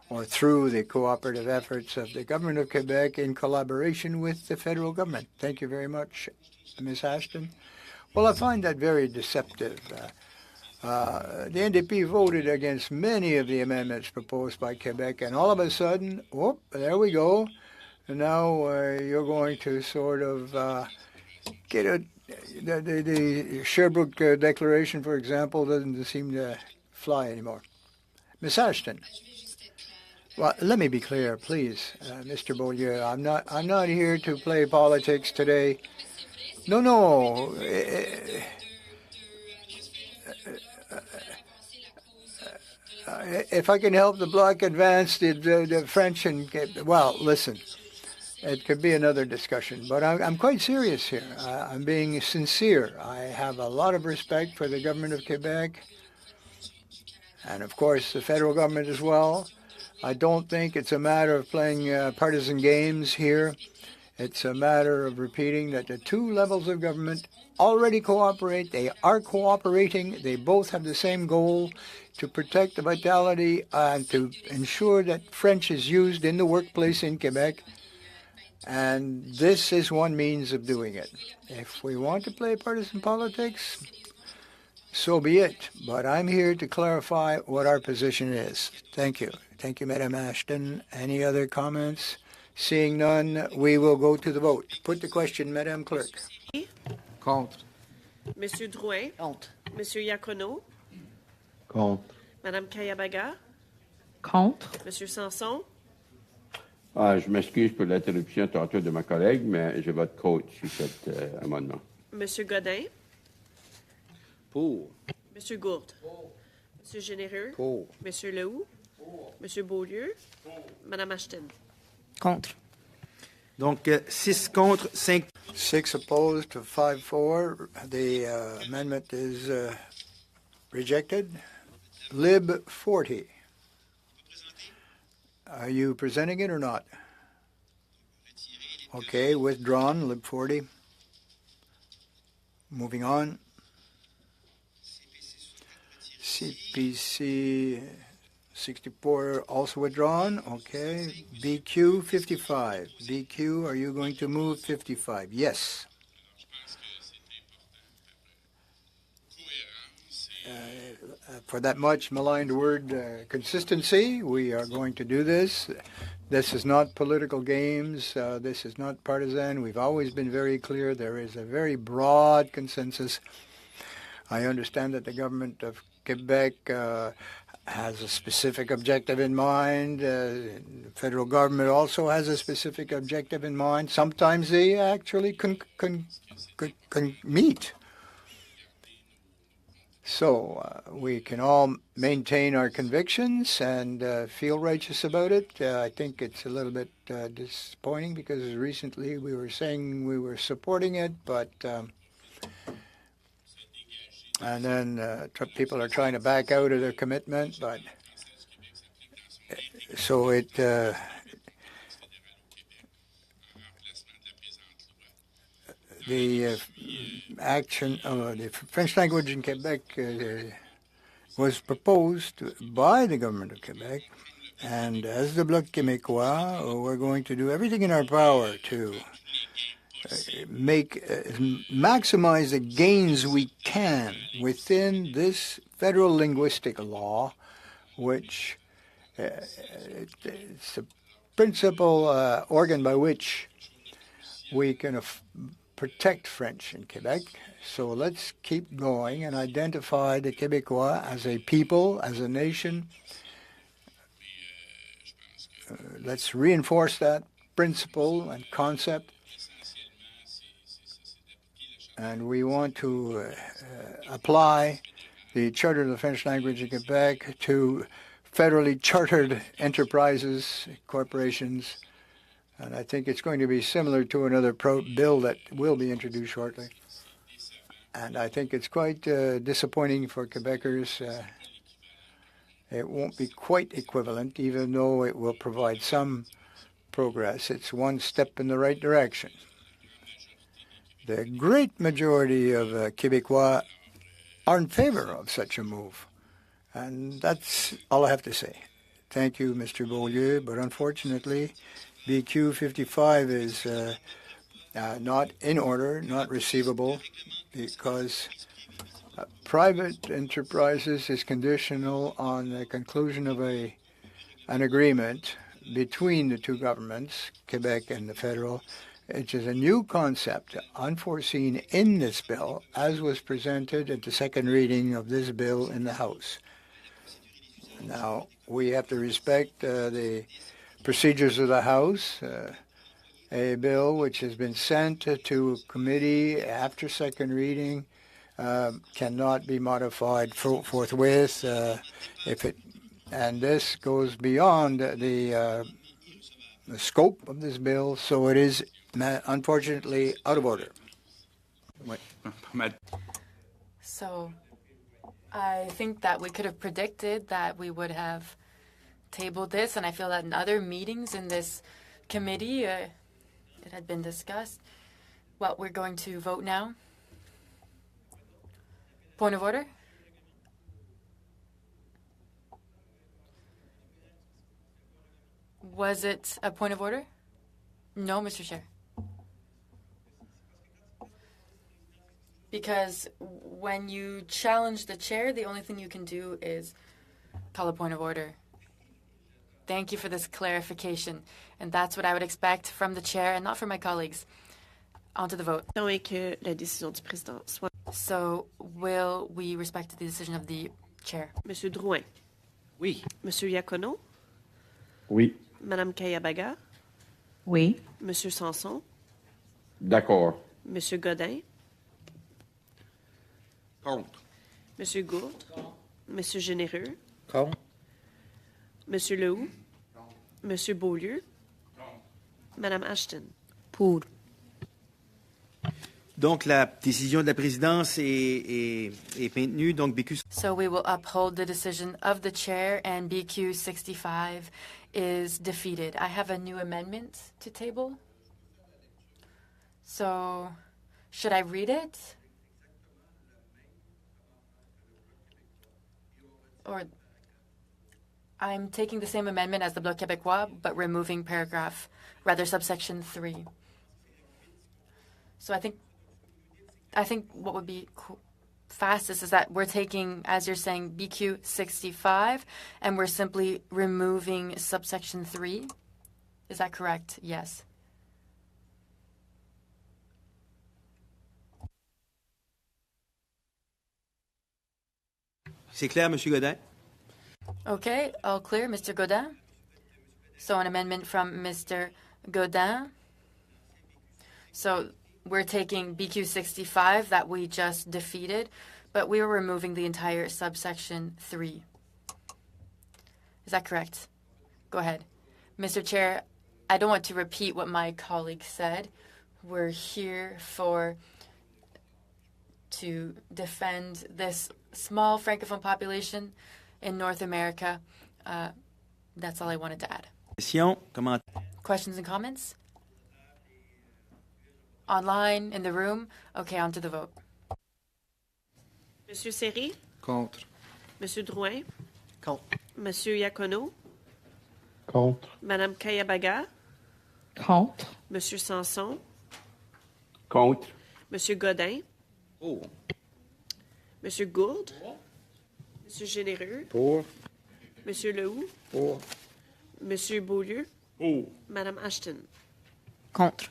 or through the cooperative efforts of the government of Quebec in collaboration with the federal government. Thank you very much, Ms. Ashton. Well, I find that very deceptive. The NDP voted against many of the amendments proposed by Quebec, and all of a sudden, whoop, there we go. And now you're going to sort of get the Sherbrooke Declaration, for example, doesn't seem to fly anymore. Ms. Ashton. Well, let me be clear, please, Mr. Beaulieu. I'm not here to play politics today. No. If I can help the Bloc advance the French and well, listen, it could be another discussion. But I'm quite serious here. I'm being sincere. I have a lot of respect for the government of Quebec, and of course the federal government as well. I don't think it's a matter of playing partisan games here. It's a matter of repeating that the two levels of government already cooperate. They are cooperating. They both have the same goal, to protect the vitality and to ensure that French is used in the workplace in Quebec. And this is one means of doing it. If we want to play partisan politics, so be it. But I'm here to clarify what our position is. Thank you. Thank you, Madame Ashton. Any other comments? Seeing none, we will go to the vote. Put the question, Madame Clerk. Contre. Monsieur Drouin. Contre. Monsieur Iacono. Contre. Madame Kayabaga. Contre. Monsieur Sanson. Je m'excuse pour l'interruption tantôt de ma collègue, mais je vote contre sur cet amendement. Monsieur Godin. Pour. Monsieur Gourde. Monsieur Généreux. Pour. Monsieur Lehoux. Monsieur Beaulieu. Madame Ashton. Contre. Donc, 6 contre, 5. 6 opposed to 5-4. The amendment is rejected. Lib 40. Are you presenting it or not? Okay, withdrawn, Lib 40. Moving on. CPC 64 also withdrawn. Okay. BQ 55. BQ, are you going to move 55? Yes. For that much maligned word, consistency, we are going to do this. This is not political games. This is not partisan. We've always been very clear. There is a very broad consensus. I understand that the government of Quebec has a specific objective in mind. The federal government also has a specific objective in mind. Sometimes they actually can meet. So we can all maintain our convictions and feel righteous about it. I think it's a little bit disappointing because recently we were saying we were supporting it, but and then people are trying to back out of their commitment. But so it. The action of the French language in Quebec was proposed by the government of Quebec, and as the Bloc Québécois, we're going to do everything in our power to maximize the gains we can within this federal linguistic law, which it's the principal organ by which we can protect French in Quebec. So let's keep going and identify the Québécois as a people, as a nation. Let's reinforce that principle and concept. And we want to apply the Charter of the French language in Quebec to federally chartered enterprises, corporations, and I think it's going to be similar to another bill that will be introduced shortly. And I think it's quite disappointing for Quebecers. It won't be quite equivalent, even though it will provide some progress. It's one step in the right direction. The great majority of Québécois are in favor of such a move. And that's all I have to say. Thank you, Mr. Beaulieu, but unfortunately, BQ 55 is not in order, not receivable, because private enterprises is conditional on the conclusion of an agreement between the two governments, Quebec and the federal, which is a new concept, unforeseen in this bill, as was presented at the second reading of this bill in the House. Now, we have to respect the procedures of the House. A bill which has been sent to committee after second reading cannot be modified forthwith. And this goes beyond the scope of this bill, so it is unfortunately out of order. So I think that we could have predicted that we would have tabled this, and I feel that in other meetings in this committee, it had been discussed. Well, we're going to vote now. Point of order? Was it a point of order? No, Mr. Chair. Because when you challenge the chair, the only thing you can do is call a point of order. Thank you for this clarification. And that's what I would expect from the chair and not from my colleagues. On to the vote. Et que la décision du président soit. So will we respect the decision of the chair? Monsieur Drouin. Oui. Monsieur Iacono. Oui. Madame Kayabaga. Oui. Monsieur Sanson. D'accord. Monsieur Godin. Contre. Monsieur Gourde. Monsieur Généreux. Contre. Monsieur Lehoux. Monsieur Beaulieu. Madame Ashton. Pour. Donc, la décision de la présidence est maintenue. Donc, BQ. So we will uphold the decision of the chair, and BQ 65 is defeated. I have a new amendment to table. So should I read it? Or I'm taking the same amendment as the Bloc Québécois, but removing subsection 3. So I think what would be fastest is that we're taking, as you're saying, BQ 65, and we're simply removing subsection 3. Is that correct? Yes. C'est clair, Monsieur Godin? Okay, all clear, Mr. Godin. So an amendment from Mr. Godin. So we're taking BQ 65 that we just defeated, but we were removing the entire subsection 3. Is that correct? Go ahead. Mr. Chair, I don't want to repeat what my colleague said. We're here to defend this small Francophone population in North America. That's all I wanted to add. Questions and comments? Online, in the room? Okay, on to the vote. Monsieur Seri? Contre. Monsieur Drouin? Contre. Monsieur Iacono? Contre. Madame Kayabaga? Contre. Monsieur Sanson? Contre. Monsieur Godin? Pour. Monsieur Gourde? Monsieur Généreux? Pour. Monsieur Lehoux? Pour. Monsieur Beaulieu? Pour. Madame Ashton? Contre.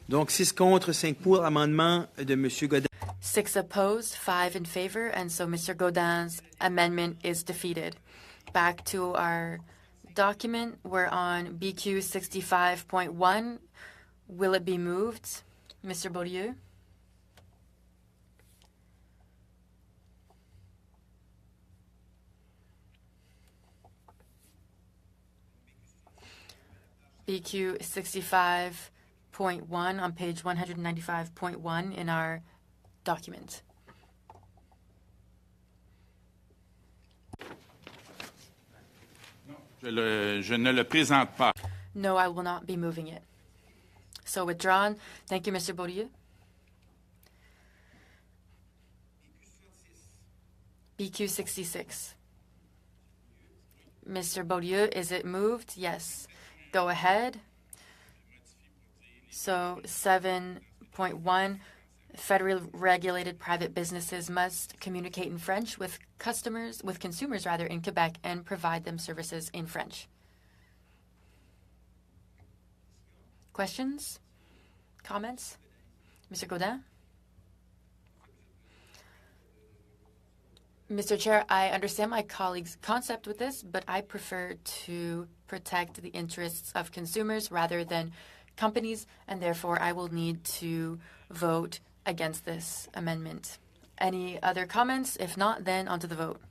Donc, 6 contre, 5 pour. Amendement de M. Godin. 6 opposed, 5 in favor, and so Mr. Godin's amendment is defeated. Back to our document. We're on BQ 65.1. Will it be moved? Mr. Beaulieu? BQ 65.1 on page 195.1 in our document. Je ne le présente pas. No, I will not be moving it. So withdrawn. Thank you, Mr. Beaulieu. BQ 66. Mr. Beaulieu, is it moved? Yes. Go ahead. So 7.1, federally regulated private businesses must communicate in French with consumers in Quebec and provide them services in French. Questions? Comments? Mr. Godin? Mr. Chair, I understand my colleague's concept with this, but I prefer to protect the interests of consumers rather than companies, and therefore I will need to vote against this amendment. Any other comments? If not, then on to the vote.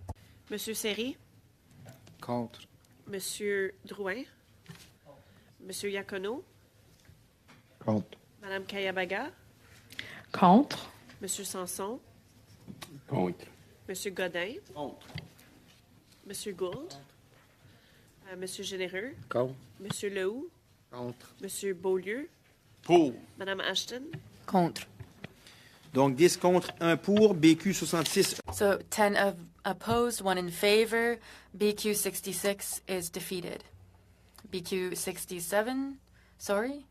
Monsieur Seri? Contre. Monsieur Drouin? Monsieur Iacono? Contre. Madame Kayabaga? Contre. Monsieur Sanson? Contre. Monsieur Godin? Contre. Monsieur Gourde? Monsieur Généreux? Contre. Monsieur Lehoux? Contre. Monsieur Beaulieu? Pour. Madame Ashton? Contre. Donc, 10 contre, 1 pour. BQ 66. So 10 opposed, 1 in favor. BQ 66 is defeated. BQ 67, sorry.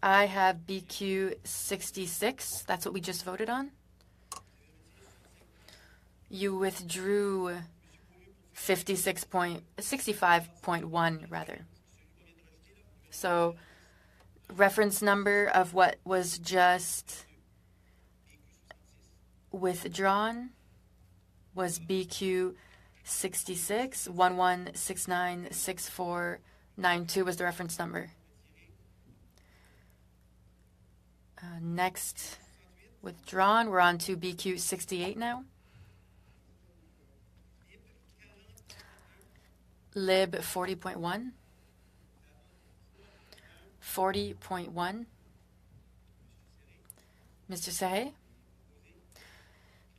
I have BQ 66. That's what we just voted on. You withdrew 65.1 rather. So reference number of what was just withdrawn was BQ 66. 11696492 was the reference number. Next withdrawn. We're on to BQ 68 now. Lib 40.1. 40.1. Mr. Sahay?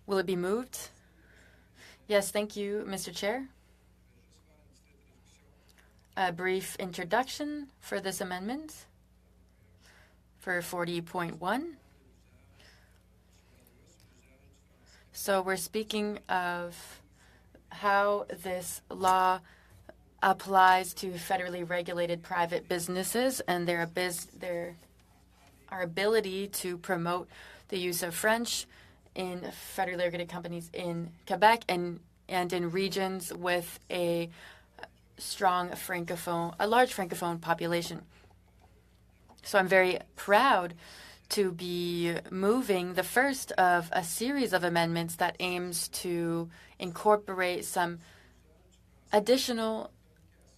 Will it be moved? Yes, thank you, Mr. Chair. A brief introduction for this amendment for 40.1. So we're speaking of how this law applies to federally regulated private businesses and their ability to promote the use of French in federally regulated companies in Quebec and in regions with a large Francophone population. So I'm very proud to be moving the first of a series of amendments that aims to incorporate some additional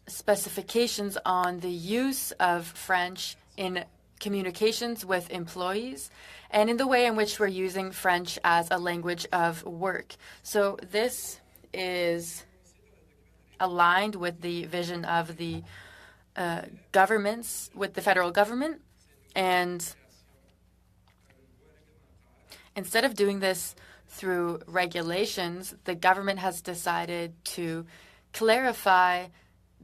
specifications on the use of French in communications with employees and in the way in which we're using French as a language of work. So this is aligned with the vision of the governments, with the federal government. And instead of doing this through regulations, the government has decided to clarify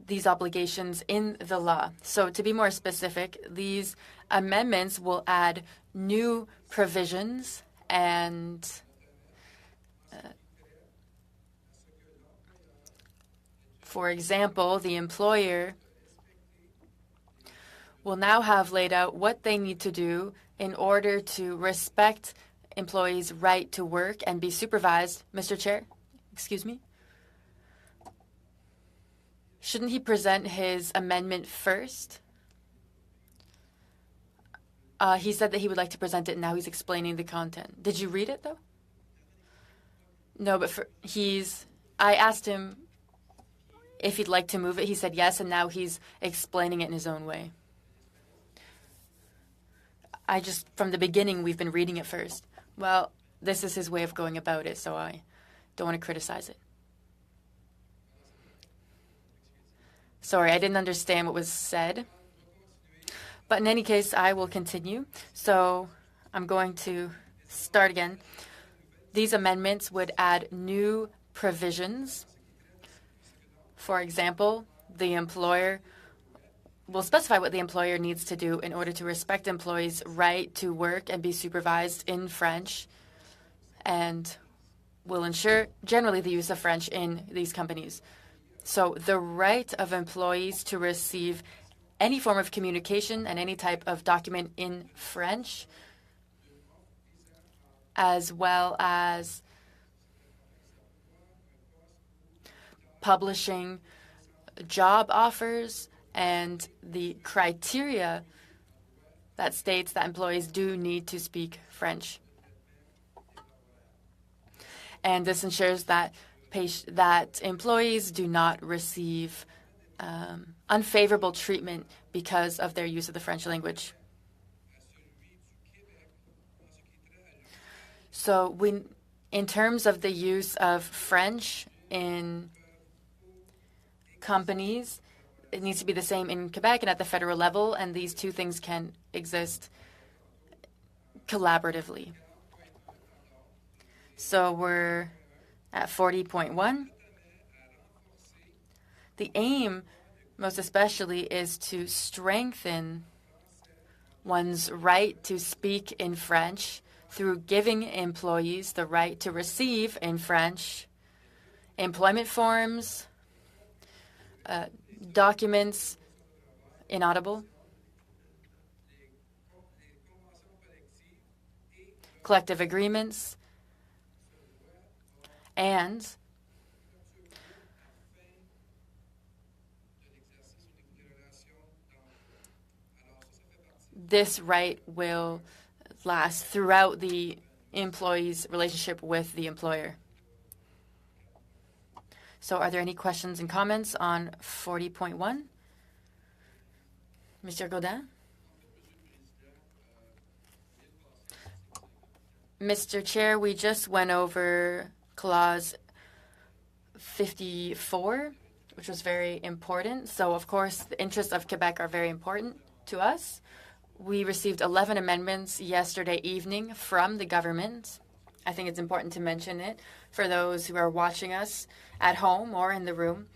these obligations in the law. So to be more specific, these amendments will add new provisions and for example, the employer will now have laid out what they need to do in order to respect employees' right to work and be supervised. Mr. Chair, excuse me. Shouldn't he present his amendment first? He said that he would like to present it, and now he's explaining the content. Did you read it, though? No, but I asked him if he'd like to move it. He said yes, and now he's explaining it in his own way. From the beginning, we've been reading it first. Well, this is his way of going about it, so I don't want to criticize it. Sorry, I didn't understand what was said. But in any case, I will continue. So I'm going to start again. These amendments would add new provisions. For example, the employer will specify what the employer needs to do in order to respect employees' right to work and be supervised in French, and will ensure generally the use of French in these companies. So the right of employees to receive any form of communication and any type of document in French, as well as publishing job offers and the criteria that states that employees do need to speak French. And this ensures that employees do not receive unfavorable treatment because of their use of the French language. So in terms of the use of French in companies, it needs to be the same in Quebec and at the federal level, and these two things can exist collaboratively. So we're at 40.1. The aim, most especially, is to strengthen one's right to speak in French through giving employees the right to receive in French employment forms, documents, inaudible, collective agreements, and this right will last throughout the employee's relationship with the employer. So are there any questions and comments on 40.1? Mr. Godin? Mr. Chair, we just went over Clause 54, which was very important. So, of course, the interests of Quebec are very important to us. We received 11 amendments yesterday evening from the government. I think it's important to mention it for those who are watching us at home or in the room.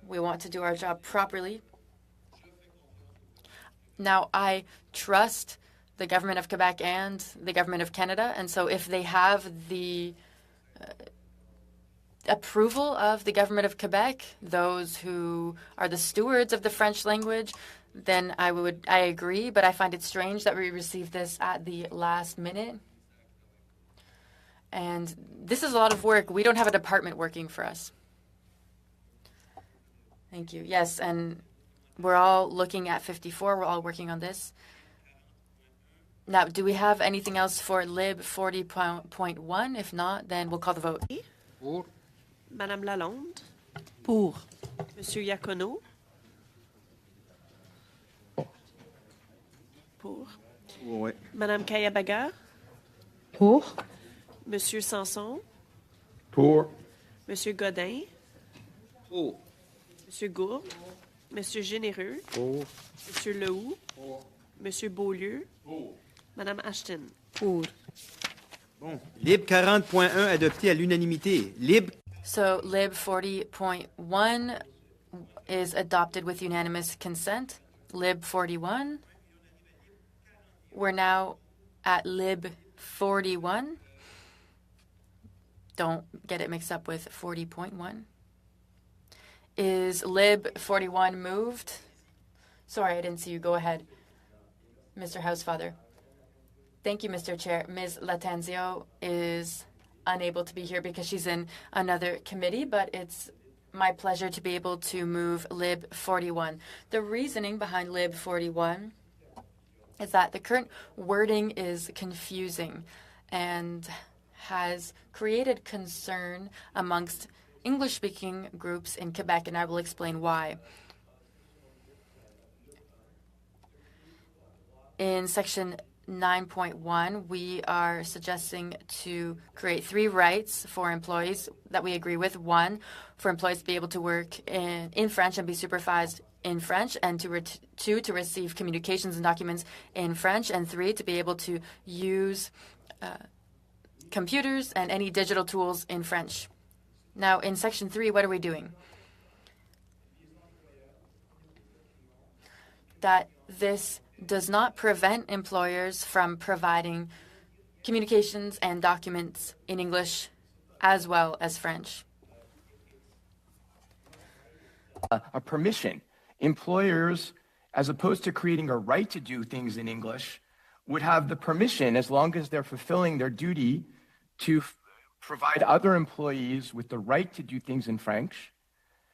We want to do our job properly. Now, I trust the government of Quebec and the government of Canada, and so if they have the approval of the government of Quebec, those who are the stewards of the French language, then I agree, but I find it strange that we received this at the last minute. And this is a lot of work. We don't have a department working for us. Thank you. Yes, and we're all looking at 54. We're all working on this. Now, do we have anything else for Lib 40.1? If not, then we'll call the vote. Pour. Madame Lalonde. Pour. Monsieur Iacono. pour. Oui. Madame Kayabaga, Pour. Monsieur Sanson, Pour. Monsieur Godin, Pour. Monsieur Gourde, Monsieur Généreux, Pour. Monsieur Lehoux, Monsieur Beaulieu, Madame Ashton. Pour. Bon. Libre 40.1 adopté à l'unanimité. Libre So Lib 40.1 is adopted with unanimous consent. Lib 41. We're now at Lib 41. Don't get it mixed up with 40.1. Is Lib 41 moved? Sorry, I didn't see you. Go ahead, Mr. Housefather. Thank you, Mr. Chair. Ms. Latanzio is unable to be here because she's in another committee, but it's my pleasure to be able to move Lib 41. The reasoning behind Lib 41 is that the current wording is confusing and has created concern amongst English-speaking groups in Quebec, and I will explain why. In Section 9.1, we are suggesting to create 3 rights for employees that we agree with. 1, for employees to be able to work in French and be supervised in French, and 2, to receive communications and documents in French, and 3, to be able to use computers and any digital tools in French. Now, in Section 3, what are we doing? That this does not prevent employers from providing communications and documents in English as well as French. A permission. Employers, as opposed to creating a right to do things in English, would have the permission, as long as they're fulfilling their duty, to provide other employees with the right to do things in French,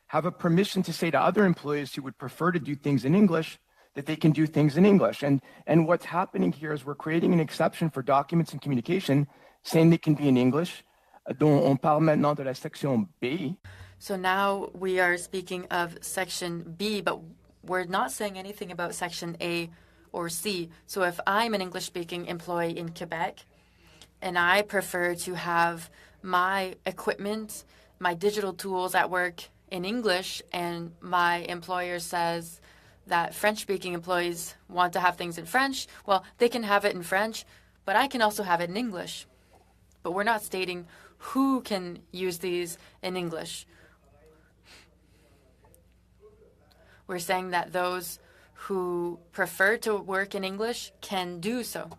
have a permission to say to other employees who would prefer to do things in English that they can do things in English. And what's happening here is we're creating an exception for documents and communication, saying they can be in English, dont on parle maintenant de la section B. So now we are speaking of Section B, but we're not saying anything about Section A or C. So if I'm an English-speaking employee in Quebec and I prefer to have my equipment, my digital tools at work in English, and my employer says that French-speaking employees want to have things in French, well, they can have it in French, but I can also have it in English. But we're not stating who can use these in English. We're saying that those who prefer to work in English can do so.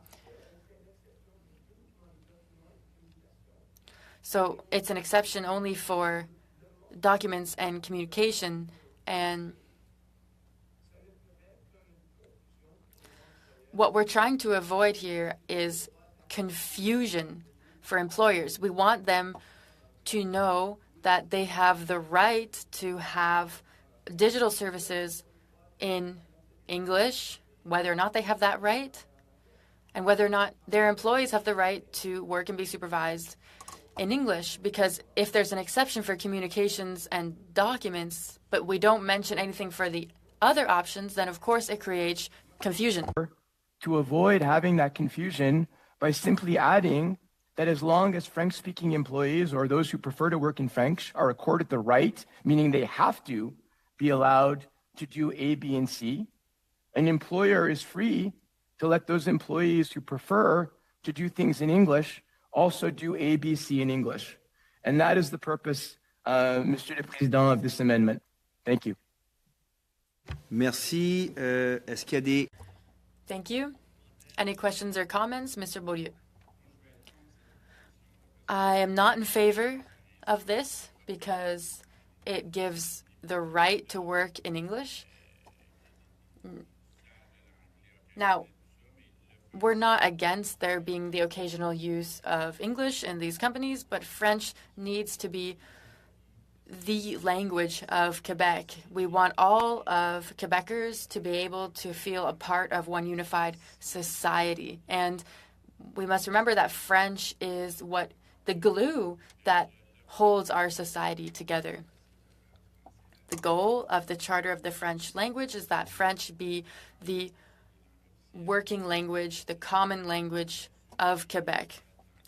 So it's an exception only for documents and communication, and what we're trying to avoid here is confusion for employers. We want them to know that they have the right to have digital services in English, whether or not they have that right, and whether or not their employees have the right to work and be supervised in English. Because if there's an exception for communications and documents, but we don't mention anything for the other options, then of course it creates confusion. To avoid having that confusion by simply adding that as long as French-speaking employees or those who prefer to work in French are accorded the right, meaning they have to be allowed to do A, B, and C, an employer is free to let those employees who prefer to do things in English also do A, B, C in English. And that is the purpose, Monsieur le Président, of this amendment. Thank you. Merci. Est-ce qu'il y a des... Thank you. Any questions or comments? Mr. Beaulieu. I am not in favor of this because it gives the right to work in English. Now, we're not against there being the occasional use of English in these companies, but French needs to be the language of Quebec. We want all of Quebecers to be able to feel a part of one unified society. And we must remember that French is what the glue that holds our society together. The goal of the Charter of the French language is that French be the working language, the common language of Quebec.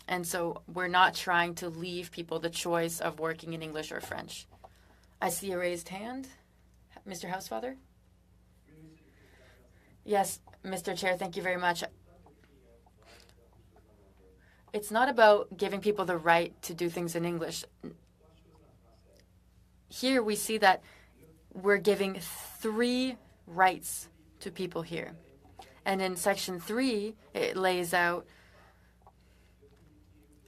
And so we're not trying to leave people the choice of working in English or French. I see a raised hand. Mr. Housefather? Yes, Mr. Chair, thank you very much. It's not about giving people the right to do things in English. Here we see that we're giving 3 rights to people here. And in Section 3, it lays out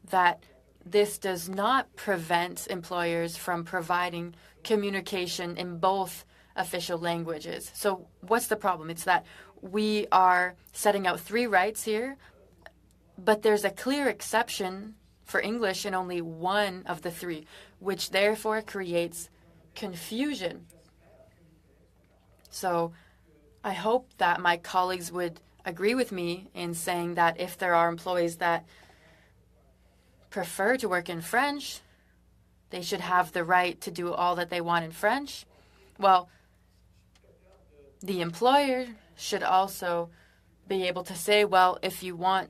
that this does not prevent employers from providing communication in both official languages. So what's the problem? It's that we are setting out 3 rights here, but there's a clear exception for English in only one of the 3, which therefore creates confusion. So I hope that my colleagues would agree with me in saying that if there are employees that prefer to work in French, they should have the right to do all that they want in French. Well, the employer should also be able to say, well, if you want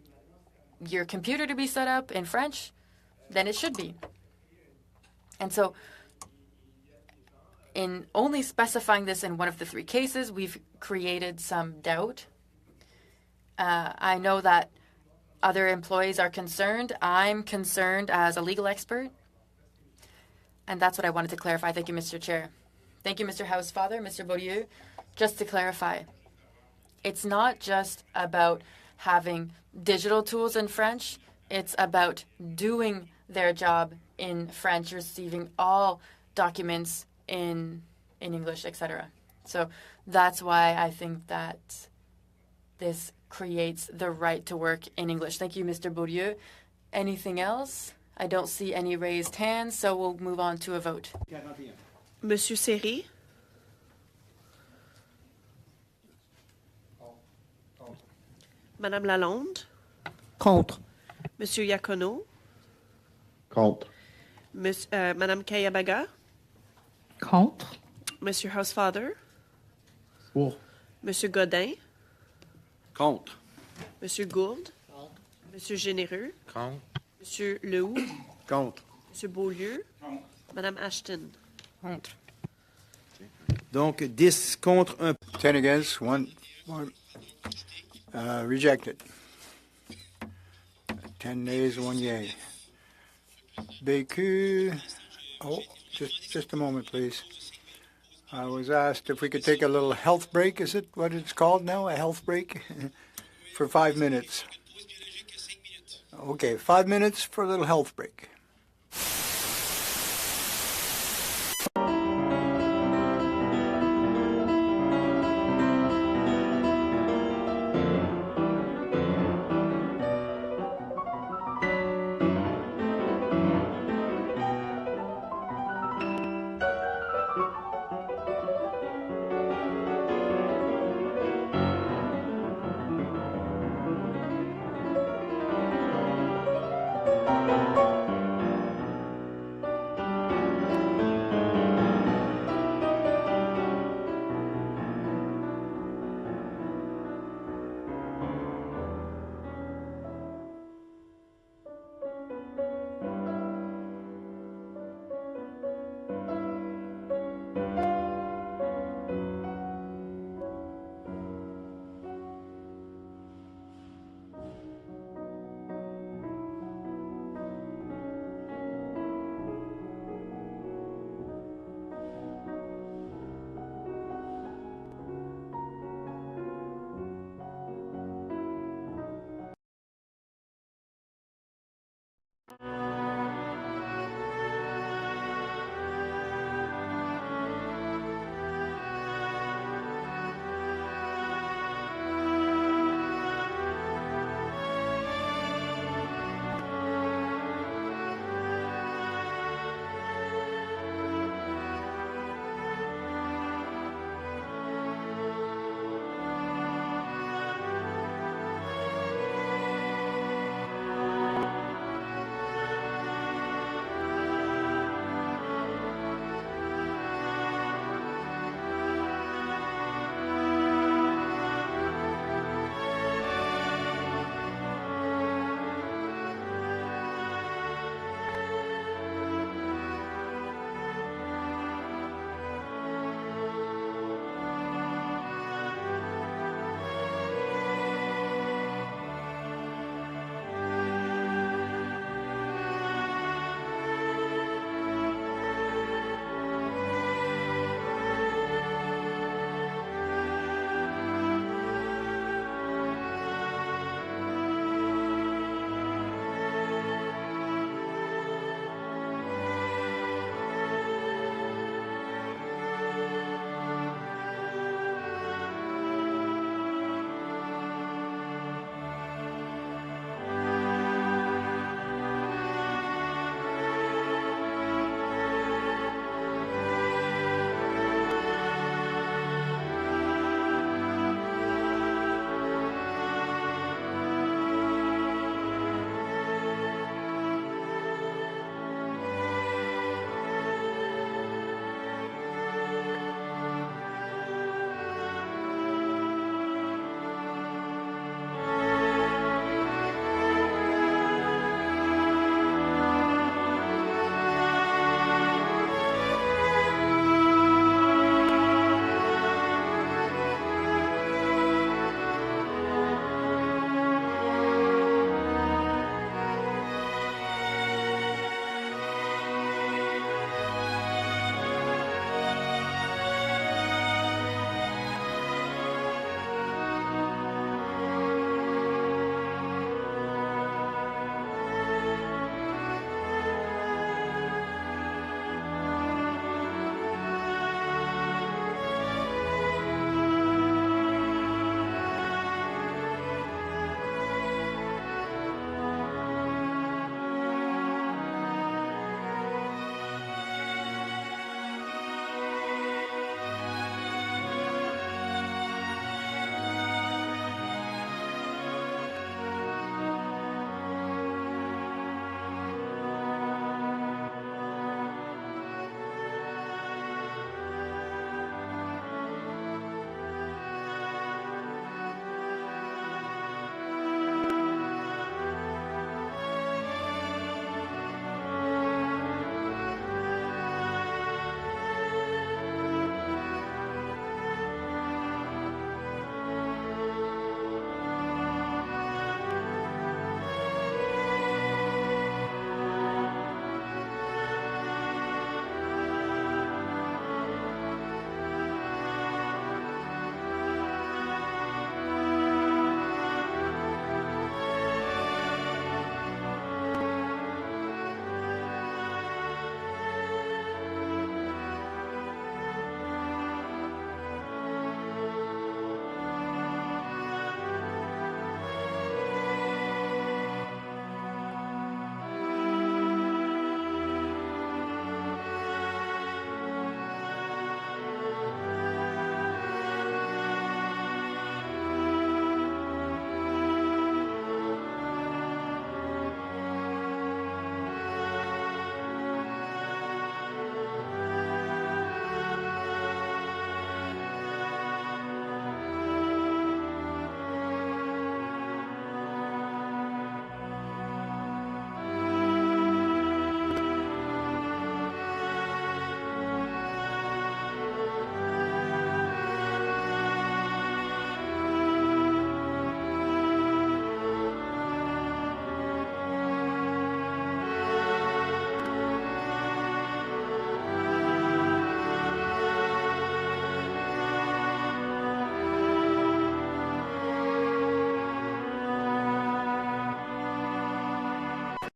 your computer to be set up in French, then it should be. And so in only specifying this in one of the 3 cases, we've created some doubt. I know that other employees are concerned. I'm concerned as a legal expert. And that's what I wanted to clarify. Thank you, Mr. Chair. Thank you, Mr. Housefather. Mr. Beaulieu, just to clarify, it's not just about having digital tools in French. It's about doing their job in French, receiving all documents in English, etc. So that's why I think that this creates the right to work in English. Thank you, Mr. Beaulieu. Anything else? I don't see any raised hands, so we'll move on to a vote. Monsieur Seri? Madame Lalonde? Contre. Monsieur Iacono? Contre. Madame Kayabaga? Contre. Monsieur Housefather? Pour. Monsieur Godin? Contre. Monsieur Gourde? Monsieur Généreux? Contre. Monsieur Lehoux? Contre. Monsieur Beaulieu? Madame Ashton? Contre. Donc, 10 contre 1. 10 against, 1 rejected. 10 nays, 1 yay. BQ, oh, just a moment, please. I was asked if we could take a little health break. Is it what it's called now, a health break? For 5 minutes. Okay, 5 minutes for a little health break.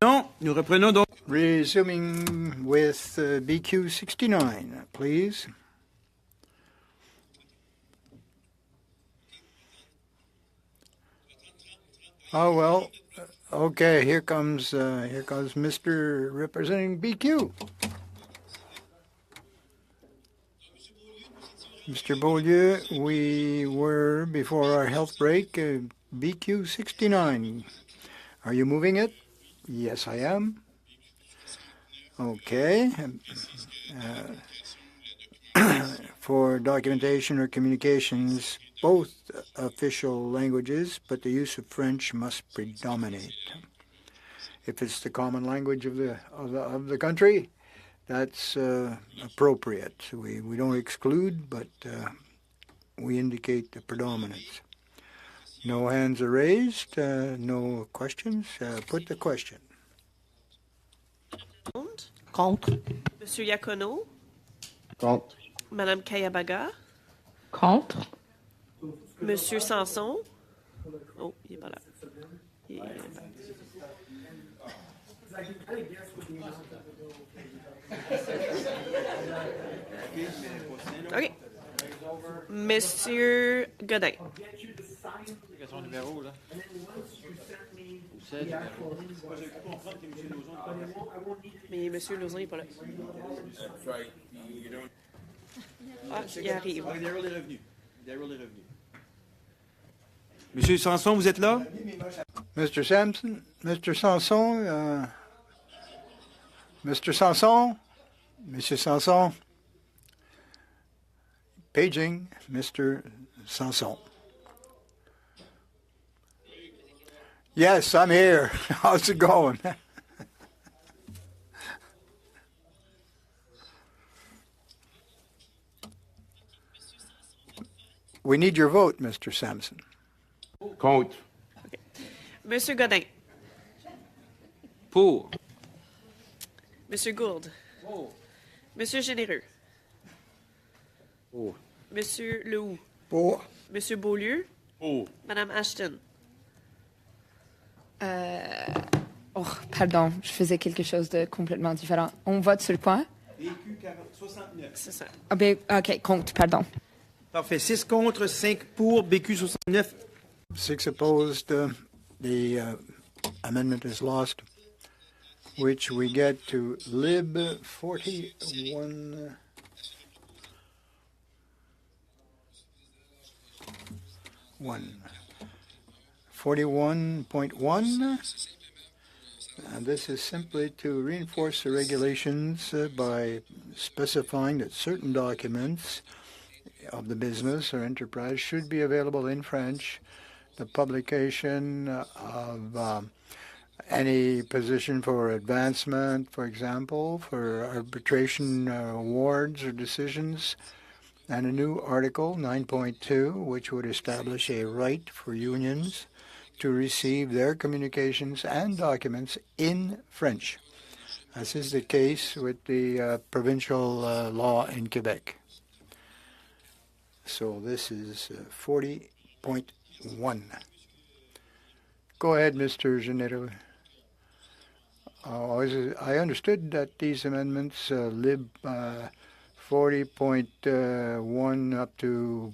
Non, nous reprenons donc. Resuming with BQ 69, please. Oh, well, okay, here comes Mr. representing BQ. Mr. Beaulieu, we were, before our health break, BQ 69. Are you moving it? Yes, I am. Okay. For documentation or communications, both official languages, but the use of French must predominate. If it's the common language of the country, that's appropriate. We don't exclude, but we indicate the predominance. No hands are raised. No questions. Put the question. Contre. Monsieur Iacono, Contre. Madame Kayabaga, Contre. Monsieur Sanson. Oh, il n'est pas là. Il est là. OK. Monsieur Godin. Mais Monsieur Lauzon n'est pas là. Ah, il arrive. Monsieur Sanson, vous êtes là? Mr. Sampson, Mr. Sanson, Mr. Sanson, Monsieur Sanson, paging Mr. Sanson. Yes, I'm here. How's it going? We need your vote, Mr. Sampson. Contre. Monsieur Godin. Pour. Monsieur Gould. Monsieur Généreux. Pour. Monsieur Lehoux. Pour. Monsieur Beaulieu. Pour. Madame Ashton. Oh, pardon, je faisais quelque chose de complètement différent. On vote sur quoi? BQ 69. C'est ça. Ah, ben, OK, contre, pardon. Parfait. 6 contre, 5 pour, BQ 69. 6 opposed. The amendment is lost, which we get to Lib 41. 41.1, and this is simply to reinforce the regulations by specifying that certain documents of the business or enterprise should be available in French. The publication of any position for advancement, for example, for arbitration awards or decisions, and a new article, 9.2, which would establish a right for unions to receive their communications and documents in French, as is the case with the provincial law in Quebec. So this is 40.1. Go ahead, Mr. Généreux. I understood that these amendments, Lib 40.1 up to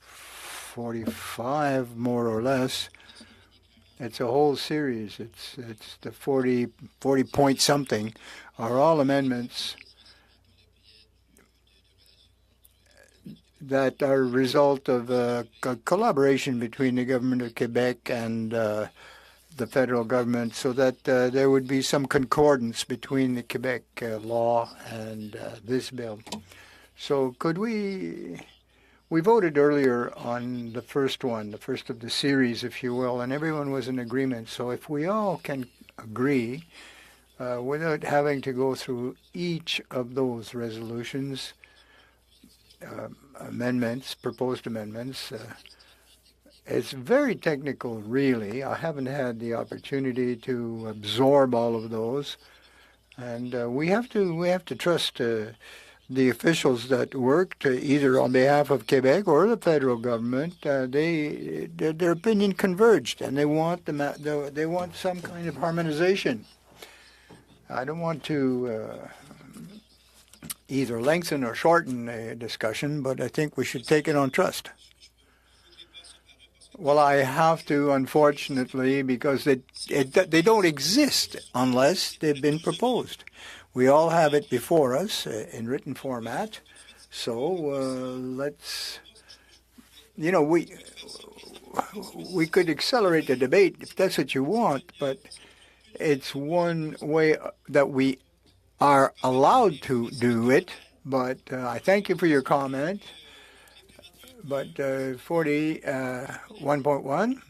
45, more or less. It's a whole series. It's the 40 point something are all amendments that are a result of a collaboration between the government of Quebec and the federal government, so that there would be some concordance between the Quebec law and this bill. So could we voted earlier on the first one, the first of the series, if you will, and everyone was in agreement. So if we all can agree, without having to go through each of those resolutions, amendments, proposed amendments, it's very technical, really. I haven't had the opportunity to absorb all of those, and we have to trust the officials that worked either on behalf of Quebec or the federal government. Their opinion converged, and they want some kind of harmonization. I don't want to either lengthen or shorten a discussion, but I think we should take it on trust. Well, I have to, unfortunately, because they don't exist unless they've been proposed. We all have it before us in written format. So let's, we could accelerate the debate if that's what you want, but it's one way that we are allowed to do it. But I thank you for your comment. But 41.1.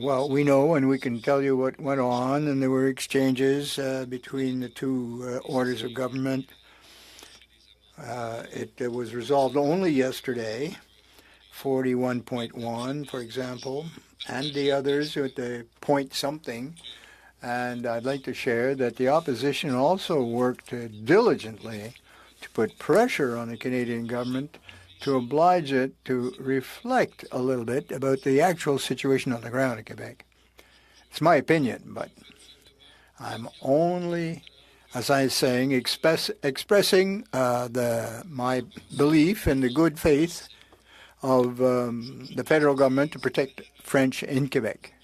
Well, we know, and we can tell you what went on, and there were exchanges between the two orders of government. It was resolved only yesterday, 41.1, for example, and the others with the point something. And I'd like to share that the opposition also worked diligently to put pressure on the Canadian government to oblige it to reflect a little bit about the actual situation on the ground in Quebec. It's my opinion, but I'm only, as I was saying, expressing my belief in the good faith of the federal government to protect French in Quebec.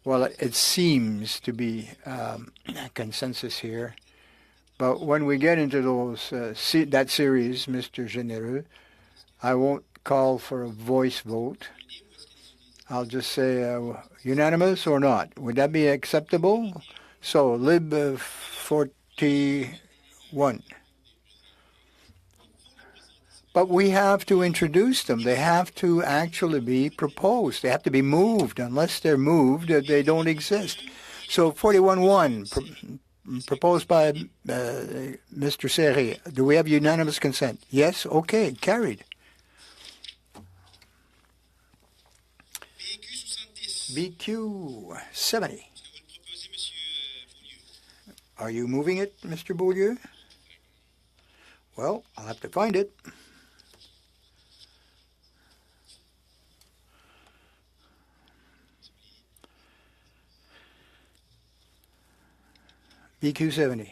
Well, it seems to be a consensus here. But when we get into those that series, Mr. Généreux, I won't call for a voice vote. I'll just say unanimous or not. Would that be acceptable? So, Lib 41. But we have to introduce them. They have to actually be proposed. They have to be moved. Unless they're moved, they don't exist. So 41.1, proposed by Mr. Serré. Do we have unanimous consent? Yes? Okay, carried. BQ 70. Are you moving it, Mr. Beaulieu? Well, I'll have to find it. BQ 70.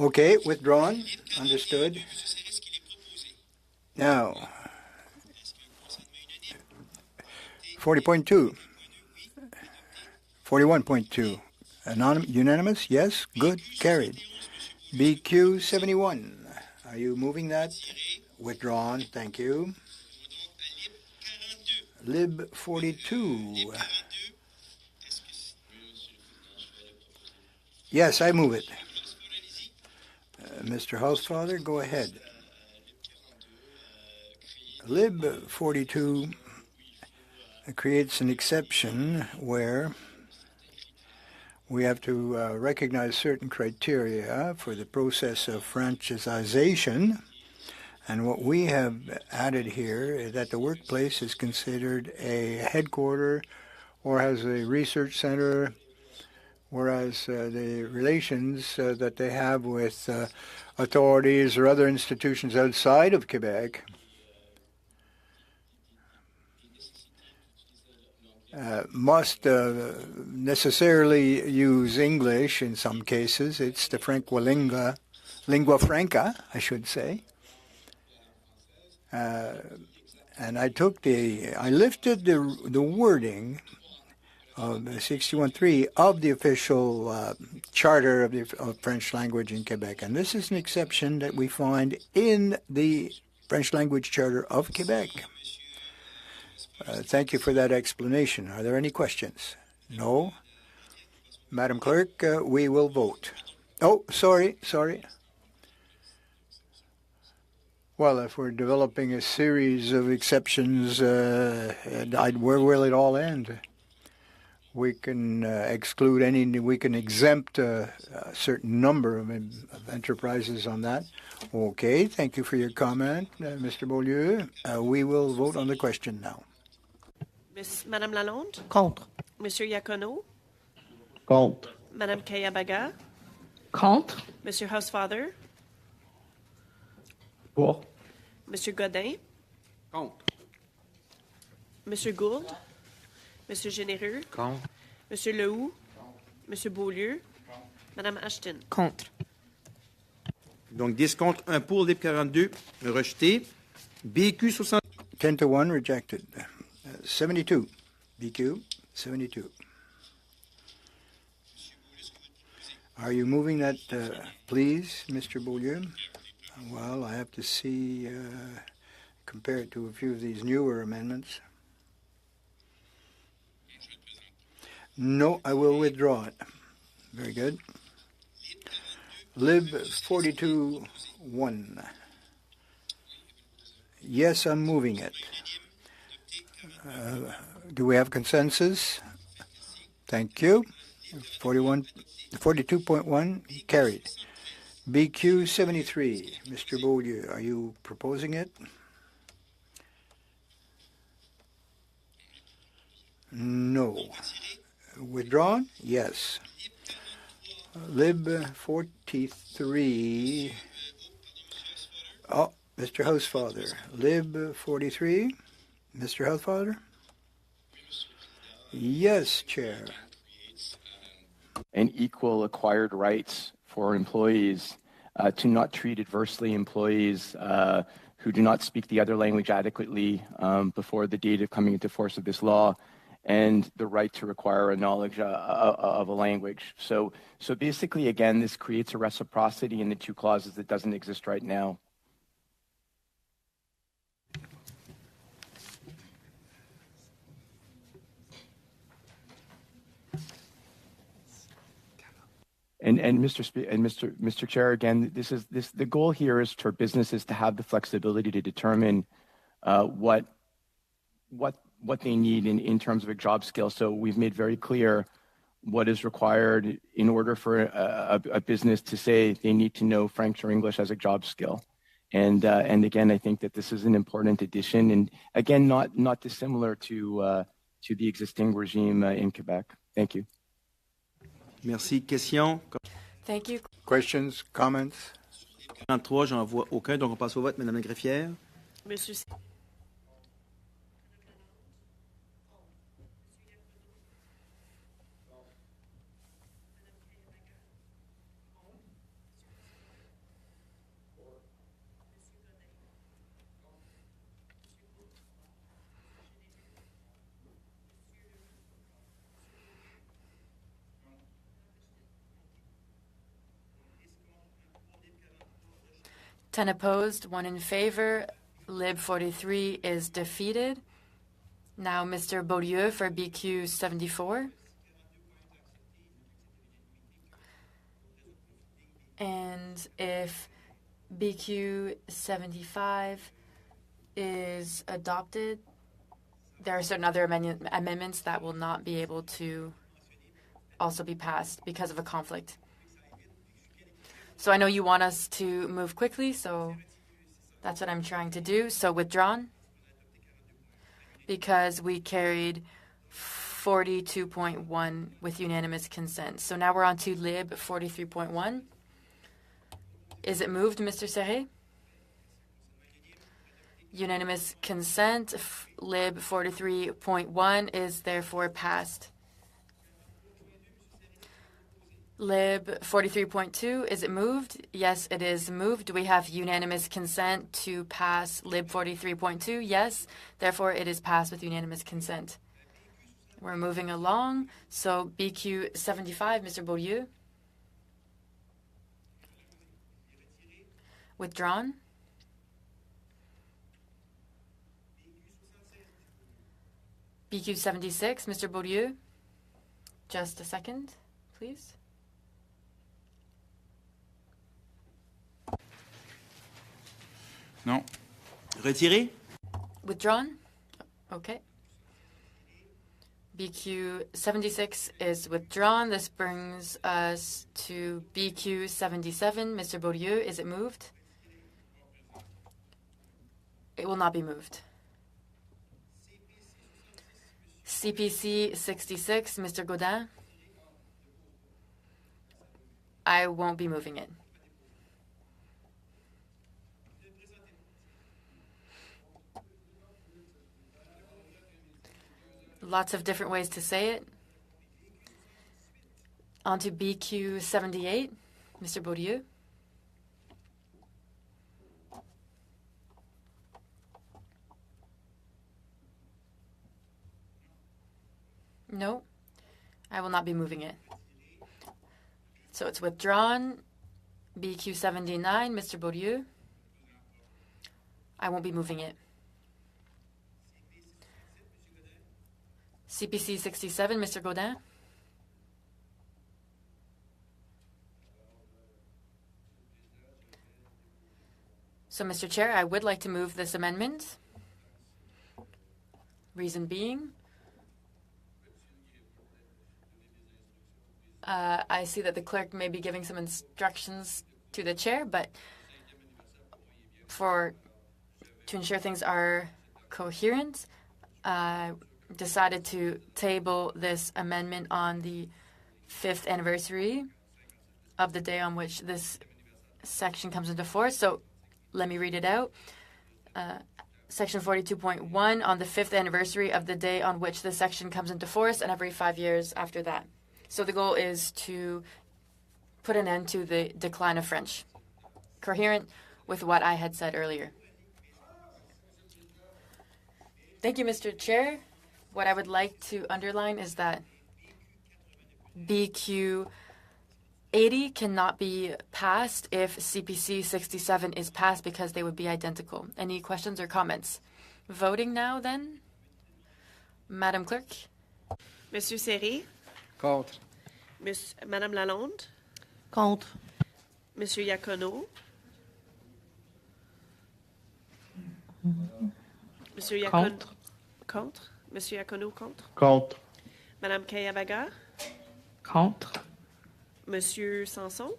Okay, withdrawn. Understood. Now, 40.2. 41.2. Unanimous? Yes? Good. Carried. BQ 71. Are you moving that? Withdrawn. Thank you. Lib 42. Yes, I move it. Mr. Housefather, go ahead. Lib 42 creates an exception where we have to recognize certain criteria for the process of franchisation. And what we have added here is that the workplace is considered a headquarter or has a research center, whereas the relations that they have with authorities or other institutions outside of Quebec must necessarily use English in some cases. It's the lingua franca, I should say. And I lifted the wording of 61.3 of the official charter of French language in Quebec. And this is an exception that we find in the French language charter of Quebec. Thank you for that explanation. Are there any questions? No? Madam Clerk, we will vote. Oh, sorry. Well, if we're developing a series of exceptions, where will it all end? We can exclude we can exempt a certain number of enterprises on that. Okay, thank you for your comment, Mr. Beaulieu. We will vote on the question now. Madame Lalonde? Contre. Monsieur Iacono? Contre. Madame Kayabaga, Contre. Monsieur Housefather, Pour. Monsieur Godin, Contre. Monsieur Gould, Monsieur Généreux, Contre. Monsieur Lehoux, Monsieur Beaulieu, Madame Ashton. Contre. Donc 10 contre, 1 pour, Lib 42, rejeté. BQ 60. 10-1, rejected. 72. BQ 72. Are you moving that, please, Mr. Beaulieu? Well, I have to see, compare it to a few of these newer amendments. No, I will withdraw it. Very good. Lib 42-1. Yes, I'm moving it. Do we have consensus? Thank you. 42.1 carried. BQ 73. Mr. Beaulieu, are you proposing it? No. Withdrawn? Yes. Lib 43. Oh, Mr. Housefather. Lib 43. Mr. Housefather? Yes, Chair. And equal acquired rights for employees to not treat adversely employees who do not speak the other language adequately before the date of coming into force of this law, and the right to require a knowledge of a language. So basically, again, this creates a reciprocity in the two clauses that doesn't exist right now. And Mr. Chair, again, the goal here is for businesses to have the flexibility to determine what they need in terms of a job skill. So we've made very clear what is required in order for a business to say they need to know French or English as a job skill. And again, I think that this is an important addition, and again, not dissimilar to the existing regime in Quebec. Thank you. Merci. Question? Thank you. Questions, comments? 43, j'en vois aucun, donc on passe au vote, Madame la greffière. Monsieur Ten opposed, 1 in favor. Lib 43 is defeated. Now Mr. Beaulieu for BQ 74. And if BQ 75 is adopted, there are certain other amendments that will not be able to also be passed because of a conflict. So I know you want us to move quickly, so that's what I'm trying to do. So withdrawn, because we carried 42.1 with unanimous consent. So now we're on to Lib 43.1. Is it moved, Mr. Serret? Unanimous consent. Lib 43.1 is therefore passed. Lib 43.2, is it moved? Yes, it is moved. Do we have unanimous consent to pass Lib 43.2? Yes. Therefore, it is passed with unanimous consent. We're moving along. So BQ 75, Mr. Beaulieu. Withdrawn. BQ 76, Mr. Beaulieu. Just a second, please. Non. Retiré? Withdrawn? Okay. BQ 76 is withdrawn. This brings us to BQ 77. Mr. Beaulieu, is it moved? It will not be moved. CPC 66, Mr. Godin. I won't be moving it. Lots of different ways to say it. On to BQ 78, Mr. Beaulieu. No, I will not be moving it. So it's withdrawn. BQ 79, Mr. Beaulieu. I won't be moving it. CPC 67, Mr. Gaudin. So, Mr. Chair, I would like to move this amendment. Reason being, I see that the clerk may be giving some instructions to the chair, but to ensure things are coherent, I decided to table this amendment on the 5th anniversary of the day on which this section comes into force. So let me read it out. Section 42.1 on the 5th anniversary of the day on which this section comes into force and every 5 years after that. So the goal is to put an end to the decline of French, coherent with what I had said earlier. Thank you, Mr. Chair. What I would like to underline is that BQ 80 cannot be passed if CPC 67 is passed because they would be identical. Any questions or comments? Voting now, then. Madam Clerk. Monsieur Serré, Contre. Madame Lalonde, Contre. Monsieur Iacono, Monsieur Iacono. Contre. Monsieur Iacono, contre. Contre. Madame Kayabaga, Contre. Monsieur Sanson.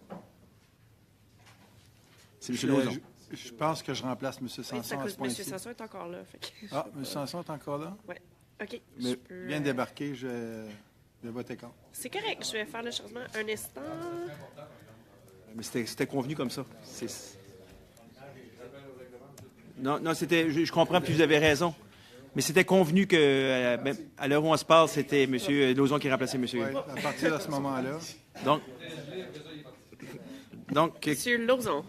C'est M. Lauzon. Je pense que je remplace M. Oui, Sanson c'est à à cause ce que M. point-ci. Sanson est encore là. Fait que... Ah, M. Sanson est encore là? Oui. OK. Mais je peux, vient de débarquer, je vais voter contre. C'est correct. Je vais faire le changement un instant. Mais c'était convenu comme ça. Non, c'était. Je comprends, puis vous avez raison. Mais c'était convenu que, à l'heure où on se parle, c'était M. Lauzon qui remplaçait M. Oui, à partir de ce moment-là. Donc, Monsieur Lauzon.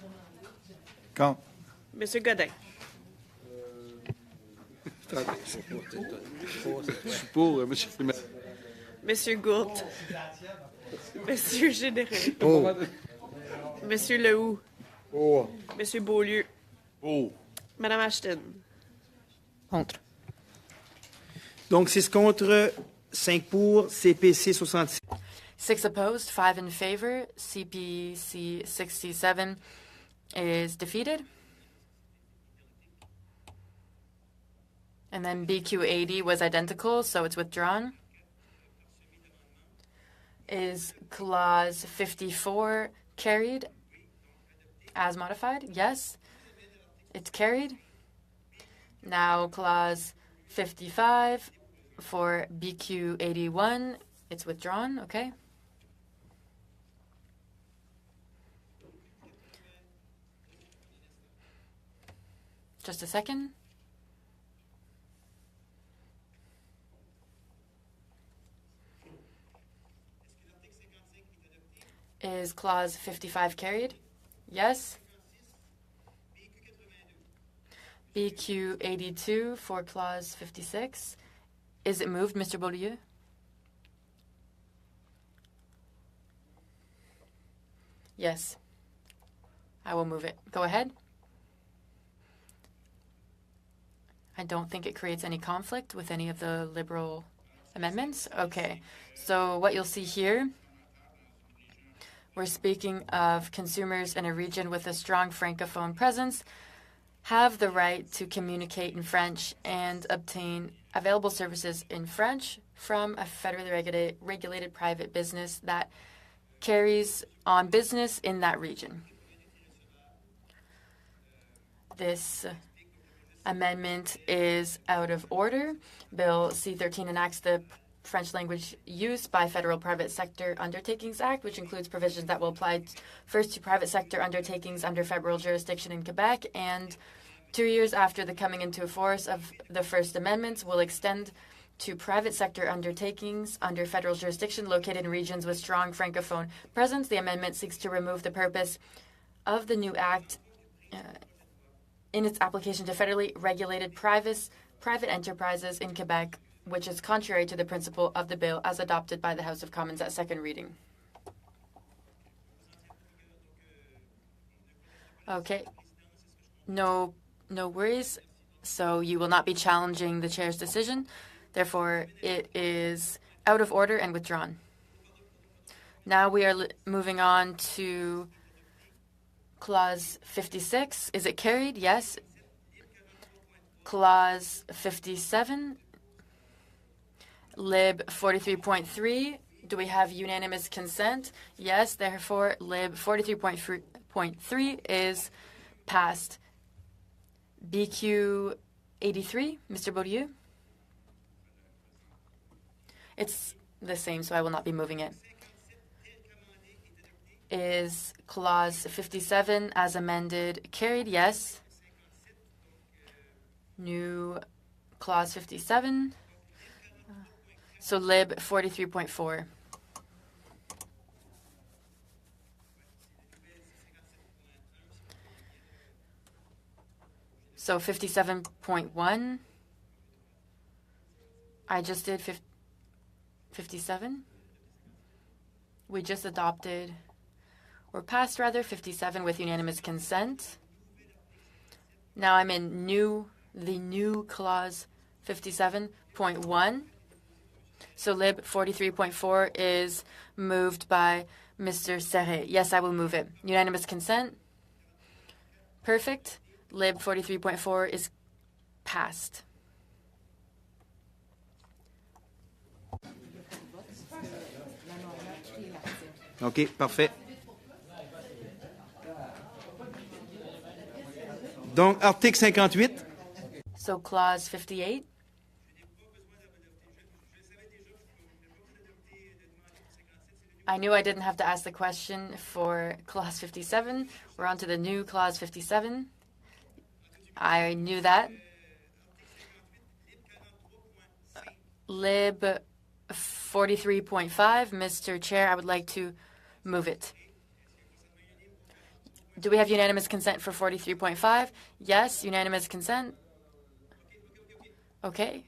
Contre. Monsieur Godin. Je suis pour, M. Monsieur Gould. Monsieur Généreux. Oh. Monsieur Lehoux. Oh. Monsieur Beaulieu. Oh. Madame Ashton. Contre. Donc, 6 contre, 5 pour, CPC 66. 6 opposed, 5 in favor. CPC 67 is defeated. And then BQ 80 was identical, so it's withdrawn. Is clause 54 carried as modified? Yes. It's carried. Now clause 55 for BQ 81, it's withdrawn, okay? Just a second. Is clause 55 carried? Yes. BQ 82 for clause 56. Is it moved, Mr. Beaulieu? Yes. I will move it. Go ahead. I don't think it creates any conflict with any of the Liberal amendments. Okay. So what you'll see here, we're speaking of consumers in a region with a strong Francophone presence have the right to communicate in French and obtain available services in French from a federally regulated private business that carries on business in that region. This amendment is out of order. Bill C-13 enacts the French language use by Federal Private Sector Undertakings Act, which includes provisions that will apply first to private sector undertakings under federal jurisdiction in Quebec, and 2 years after the coming into force of the First Amendment will extend to private sector undertakings under federal jurisdiction located in regions with strong Francophone presence. The amendment seeks to remove the purpose of the new act in its application to federally regulated private enterprises in Quebec, which is contrary to the principle of the bill as adopted by the House of Commons at second reading. Okay. No worries. So you will not be challenging the chair's decision. Therefore, it is out of order and withdrawn. Now we are moving on to Clause 56. Is it carried? Yes. Clause 57. Lib 43.3. Do we have unanimous consent? Yes. Therefore, Lib 43.3 is passed. BQ 83, Mr. Beaulieu. It's the same, so I will not be moving it. Is Clause 57 as amended carried? Yes. New Clause 57. So Lib 43.4. So 57.1. I just did 57. We just adopted, or passed rather, 57 with unanimous consent. Now I'm in the new Clause 57.1. So Lib 43.4 is moved by Mr. Serret. Yes, I will move it. Unanimous consent? Perfect. Lib 43.4 is passed. OK, parfait. Donc, article 58. So Clause 58. I knew I didn't have to ask the question for Clause 57. We're on to the new Clause 57. I knew that. Lib 43.5. Mr. Chair, I would like to move it. Do we have unanimous consent for 43.5? Yes, unanimous consent. Okay.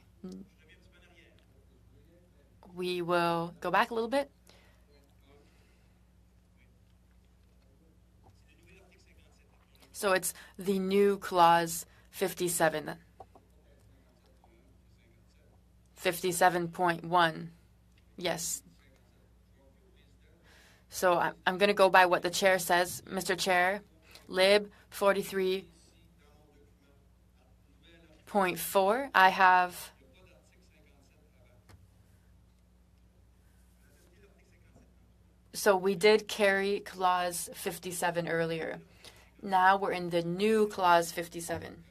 We will go back a little bit. So it's the new Clause 57. 57.1. Yes. So I'm going to go by what the chair says. Mr. Chair, Lib 43.4. I have... So we did carry Clause 57 earlier. Now we're in the new Clause 57.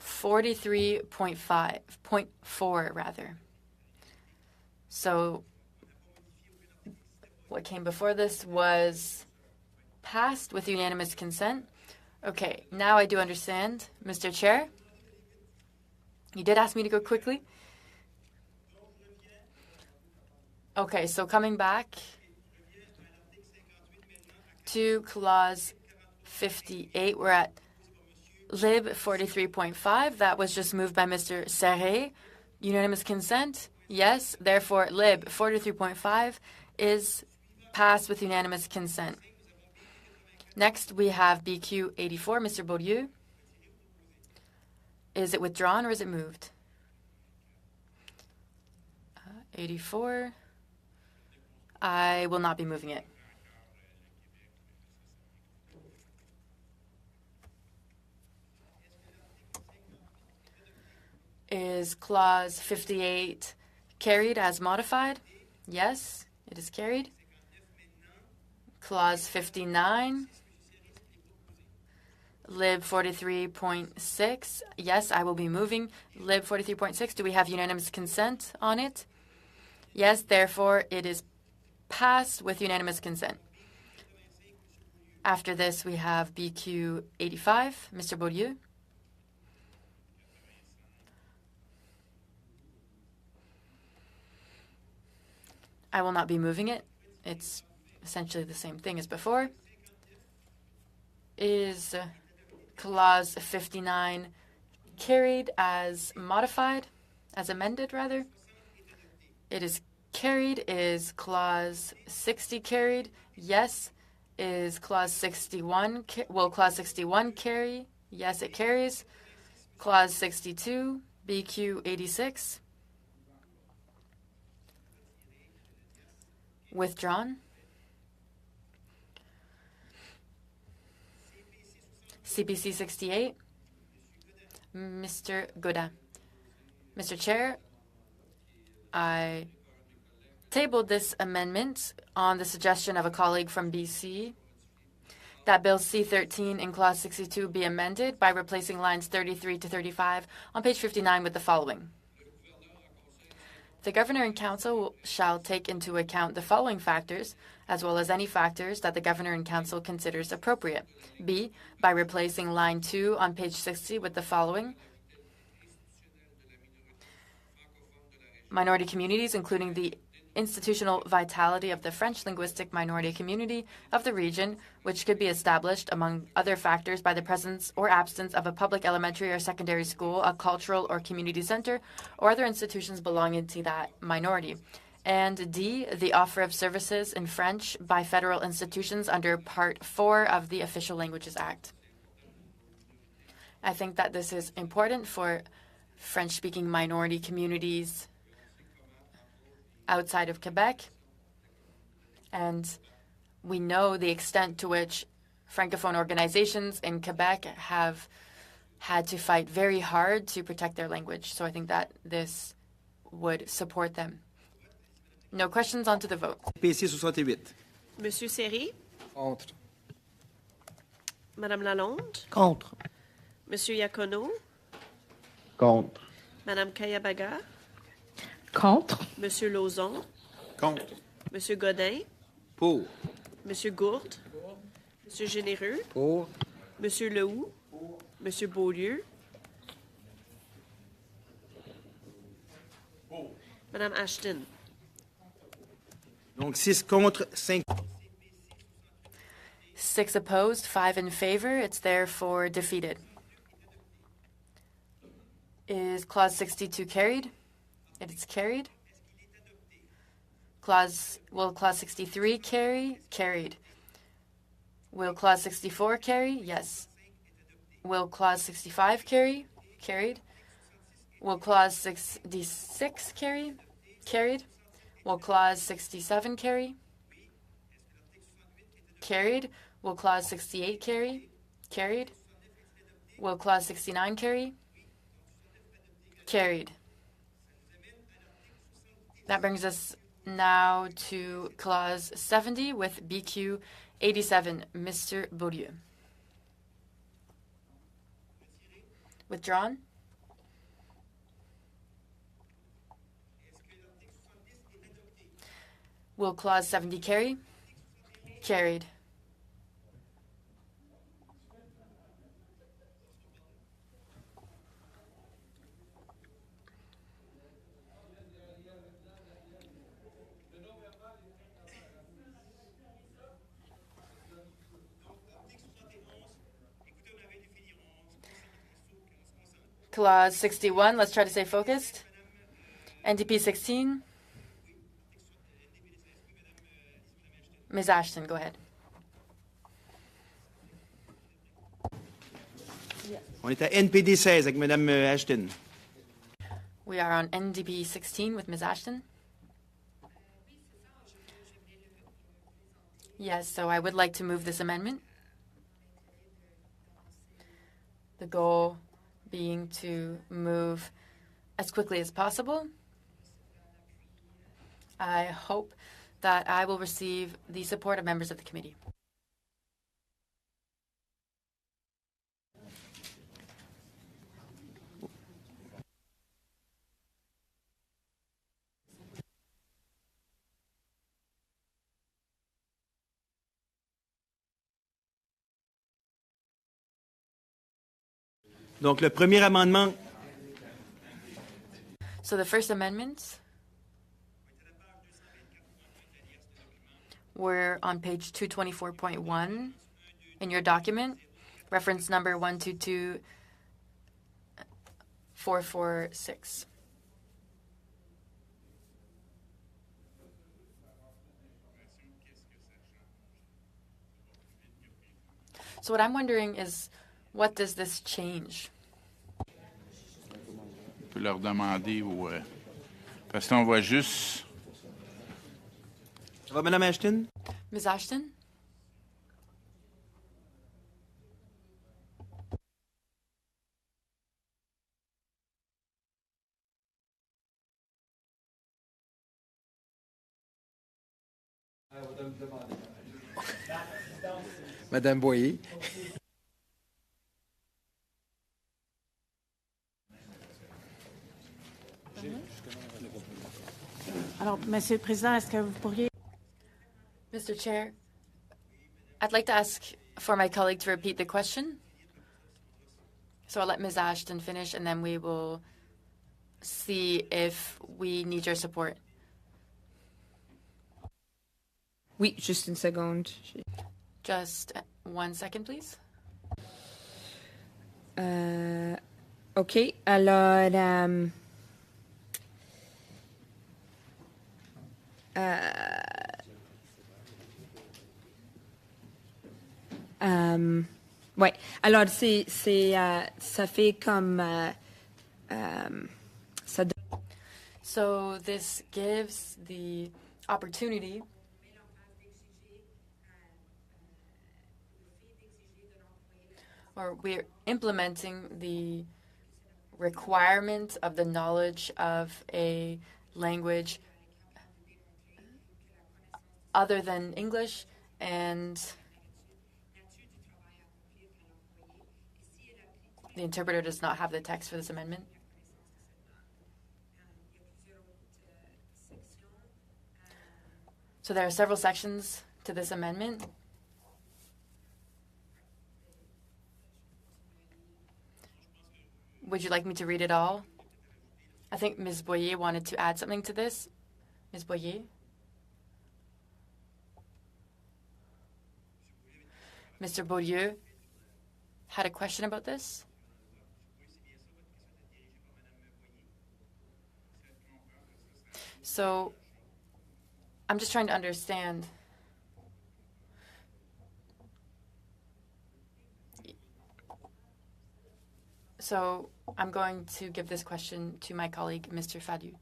43.4 rather. So what came before this was passed with unanimous consent. Okay, now I do understand, Mr. Chair. You did ask me to go quickly. Okay, so coming back to Clause 58, we're at Lib 43.5. That was just moved by Mr. Serret. Unanimous consent? Yes. Therefore, Lib 43.5 is passed with unanimous consent. Next, we have BQ 84. Mr. Beaulieu. Is it withdrawn or is it moved? 84. I will not be moving it. Is Clause 58 carried as modified? Yes, it is carried. Clause 59. Lib 43.6. Yes, I will be moving Lib 43.6. Do we have unanimous consent on it? Yes, therefore, it is passed with unanimous consent. After this, we have BQ 85. Mr. Beaulieu. I will not be moving it. It's essentially the same thing as before. Is Clause 59 carried as modified, as amended, rather? It is carried. Is Clause 60 carried? Yes. Is Clause 61, will Clause 61 carry? Yes, it carries. Clause 62, BQ 86. Withdrawn. CPC 68. Mr. Godin. Mr. Chair, I tabled this amendment on the suggestion of a colleague from BC that Bill C-13 in Clause 62 be amended by replacing lines 33 to 35 on page 59 with the following. The Governor and Council shall take into account the following factors, as well as any factors that the Governor and Council considers appropriate. B, by replacing line 2 on page 60 with the following. Minority communities, including the institutional vitality of the French linguistic minority community of the region, which could be established, among other factors, by the presence or absence of a public elementary or secondary school, a cultural or community center, or other institutions belonging to that minority. And D, the offer of services in French by federal institutions under Part 4 of the Official Languages Act. I think that this is important for French-speaking minority communities outside of Quebec, and we know the extent to which Francophone organizations in Quebec have had to fight very hard to protect their language. So I think that this would support them. No questions, on to the vote. PC 68. Monsieur Seri, Contre. Madame Lalonde, Contre. Monsieur Iacono, Contre. Madame Kayabaga, Contre. Monsieur Lauzon, Contre. Monsieur Godin, Pour. Monsieur Gourde, Monsieur Généreux, Pour. Monsieur Lehoux, Monsieur Beaulieu, Madame Ashton. Donc 6 contre, 5. 6 opposed, 5 in favor. It's therefore defeated. Is Clause 62 carried? It is carried. Will Clause 63 carry? Carried. Will Clause 64 carry? Yes. Will Clause 65 carry? Carried. Will Clause 66 carry? Carried. Will Clause 67 carry? Carried. Will Clause 68 carry? Carried. Will Clause 69 carry? Carried. That brings us now to Clause 70 with BQ 87. Mr. Beaulieu. Withdrawn. Will Clause 70 carry? Carried. Clause 61, let's try to stay focused. NDP 16. Ms. Ashton, go ahead. On est à NPD 16 avec Mme Ashton. We are on NDP 16 with Ms. Ashton. Yes, so I would like to move this amendment. The goal being to move as quickly as possible. I hope that I will receive the support of members of the committee. Donc, le premier amendement, So the first amendments were on page 224.1 in your document, reference number 122446. So what I'm wondering is, what does this change? On peut leur demander parce qu'on voit juste. ça va, Mme Ashton? Ms. Ashton? Madame Boyer. Alors, Monsieur le Président, est-ce que vous pourriez... Mr. Chair, I'd like to ask for my colleague to repeat the question. So I'll let Ms. Ashton finish, and then we will see if we need your support. Oui, juste une seconde. Just 1 second, please. OK. Alors, ouais. Alors, ça fait comme ça. So this gives the opportunity or we're implementing the requirement of the knowledge of a language other than English, and the interpreter does not have the text for this amendment. So there are several sections to this amendment. Would you like me to read it all? I think Ms. Boyer wanted to add something to this. Ms. Boyer? Mr. Beaulieu had a question about this. So I'm just trying to understand. So I'm going to give this question to my colleague, Mr. Fadu.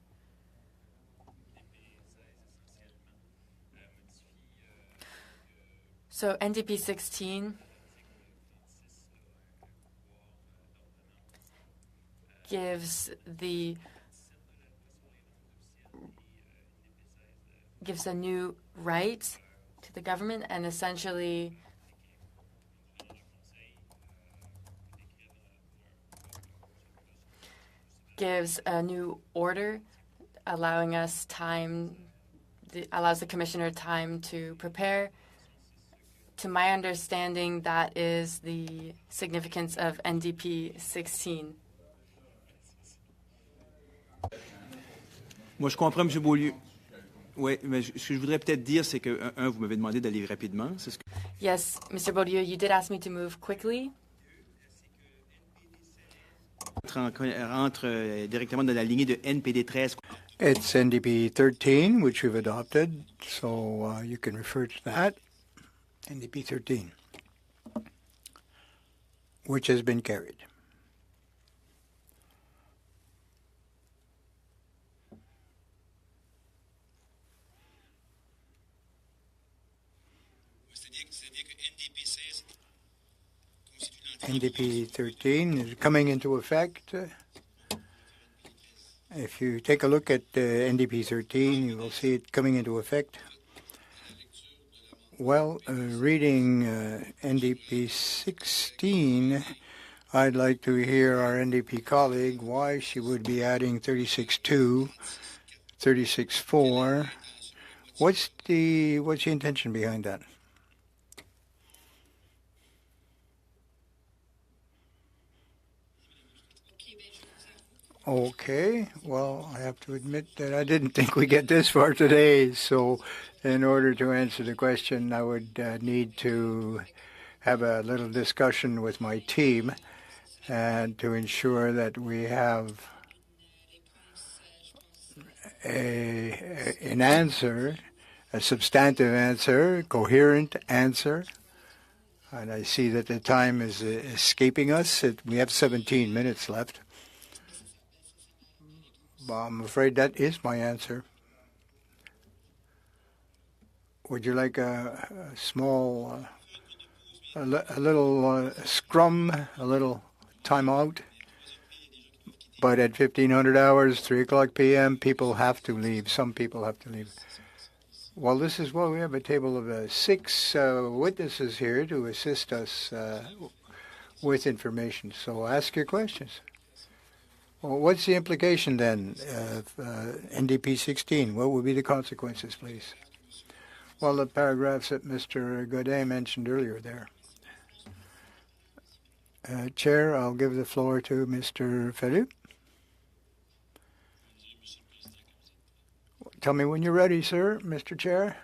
So NDP 16 gives a new right to the government and essentially gives a new order allowing us allows the commissioner time to prepare. To my understanding, that is the significance of NDP 16. Moi, je comprends, M. Beaulieu. Oui, mais ce que je voudrais peut-être dire, c'est que, vous m'avez demandé d'aller rapidement. C'est ce que... Yes, Mr. Beaulieu, you did ask me to move quickly. Rentre directement dans la lignée de NPD 13. It's NDP 13, which we've adopted, so you can refer to that. NDP 13, which has been carried. NDP 13 is coming into effect. If you take a look at NDP 13, you will see it coming into effect. Well, reading NDP 16, I'd like to hear our NDP colleague why she would be adding 36.2, 36.4. What's the intention behind that? Okay, well, I have to admit that I didn't think we get this far today, so in order to answer the question, I would need to have a little discussion with my team and to ensure that we have an answer, a substantive answer, coherent answer. And I see that the time is escaping us. We have 17 minutes left. I'm afraid that is my answer. Would you like a small, a little scrum, a little timeout? But at 1500 hours, 3 o'clock p.m., people have to leave. Some people have to leave. Well, we have a table of 6 witnesses here to assist us with information. So ask your questions. Well, what's the implication then of NDP 16? What would be the consequences, please? Well, the paragraphs that Mr. Godin mentioned earlier there. Chair, I'll give the floor to Mr. Fallu. Tell me when you're ready, sir, Mr. Chair.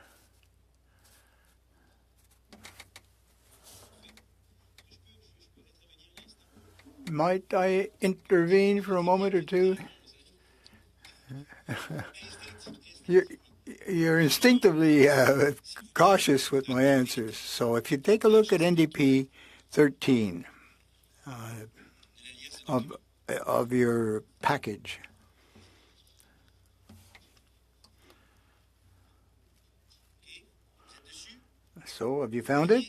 Might I intervene for a moment or two? You're instinctively cautious with my answers. So if you take a look at NDP 13 of your package, so have you found it?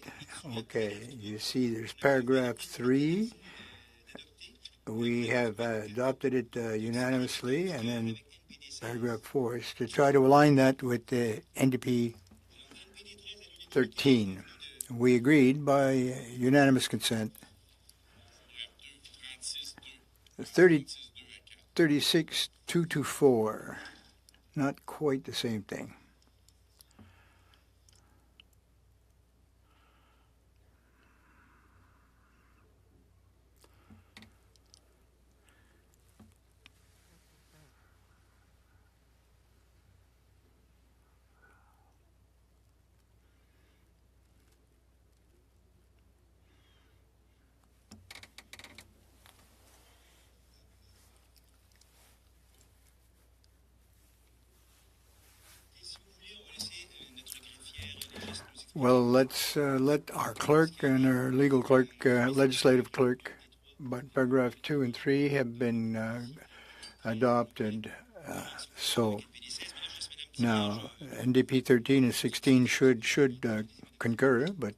Okay, you see there's paragraph 3. We have adopted it unanimously, and then paragraph 4 is to try to align that with the NDP 13. We agreed by unanimous consent. 36-224, not quite the same thing. Well, let's let our clerk and our legal clerk, legislative clerk, but paragraph 2 and 3 have been adopted. So now NDP 13 and 16 should concur, but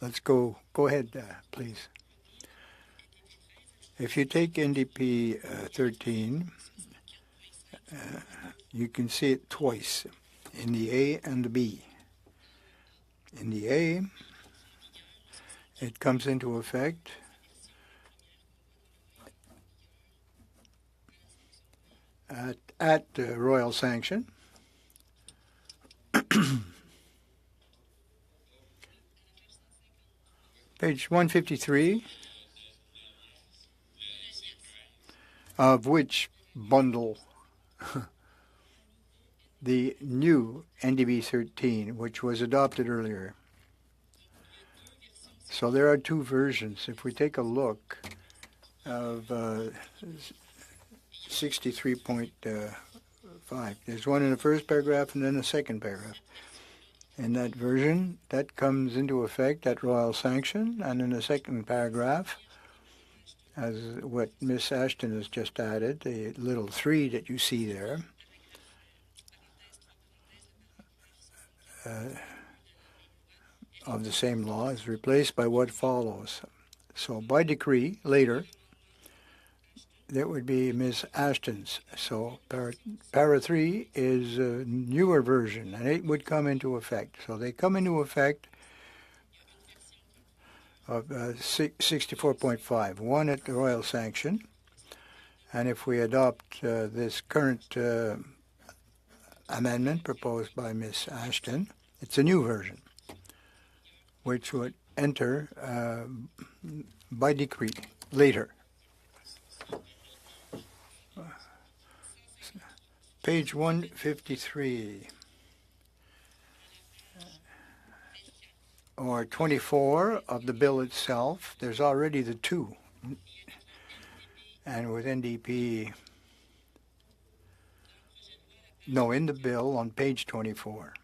let's go ahead, please. If you take NDP 13, you can see it twice, in the A and the B. In the A, it comes into effect at royal sanction. Page 153, of which bundle the new NDP 13, which was adopted earlier. So there are 2 versions. If we take a look of 63.5, there's one in the first paragraph and then the second paragraph. In that version, that comes into effect at royal sanction, and in the second paragraph, as what Miss Ashton has just added, the little 3 that you see there, of the same law is replaced by what follows. So by decree, later, that would be Ms. Ashton's. So para 3 is a newer version, and it would come into effect. So they come into effect of 64.5, one at the royal sanction. And if we adopt this current amendment proposed by Ms. Ashton, it's a new version, which would enter by decree later. Page 153. Or 24 of the bill itself. There's already the two. And with NDP, no, in the bill on page 24.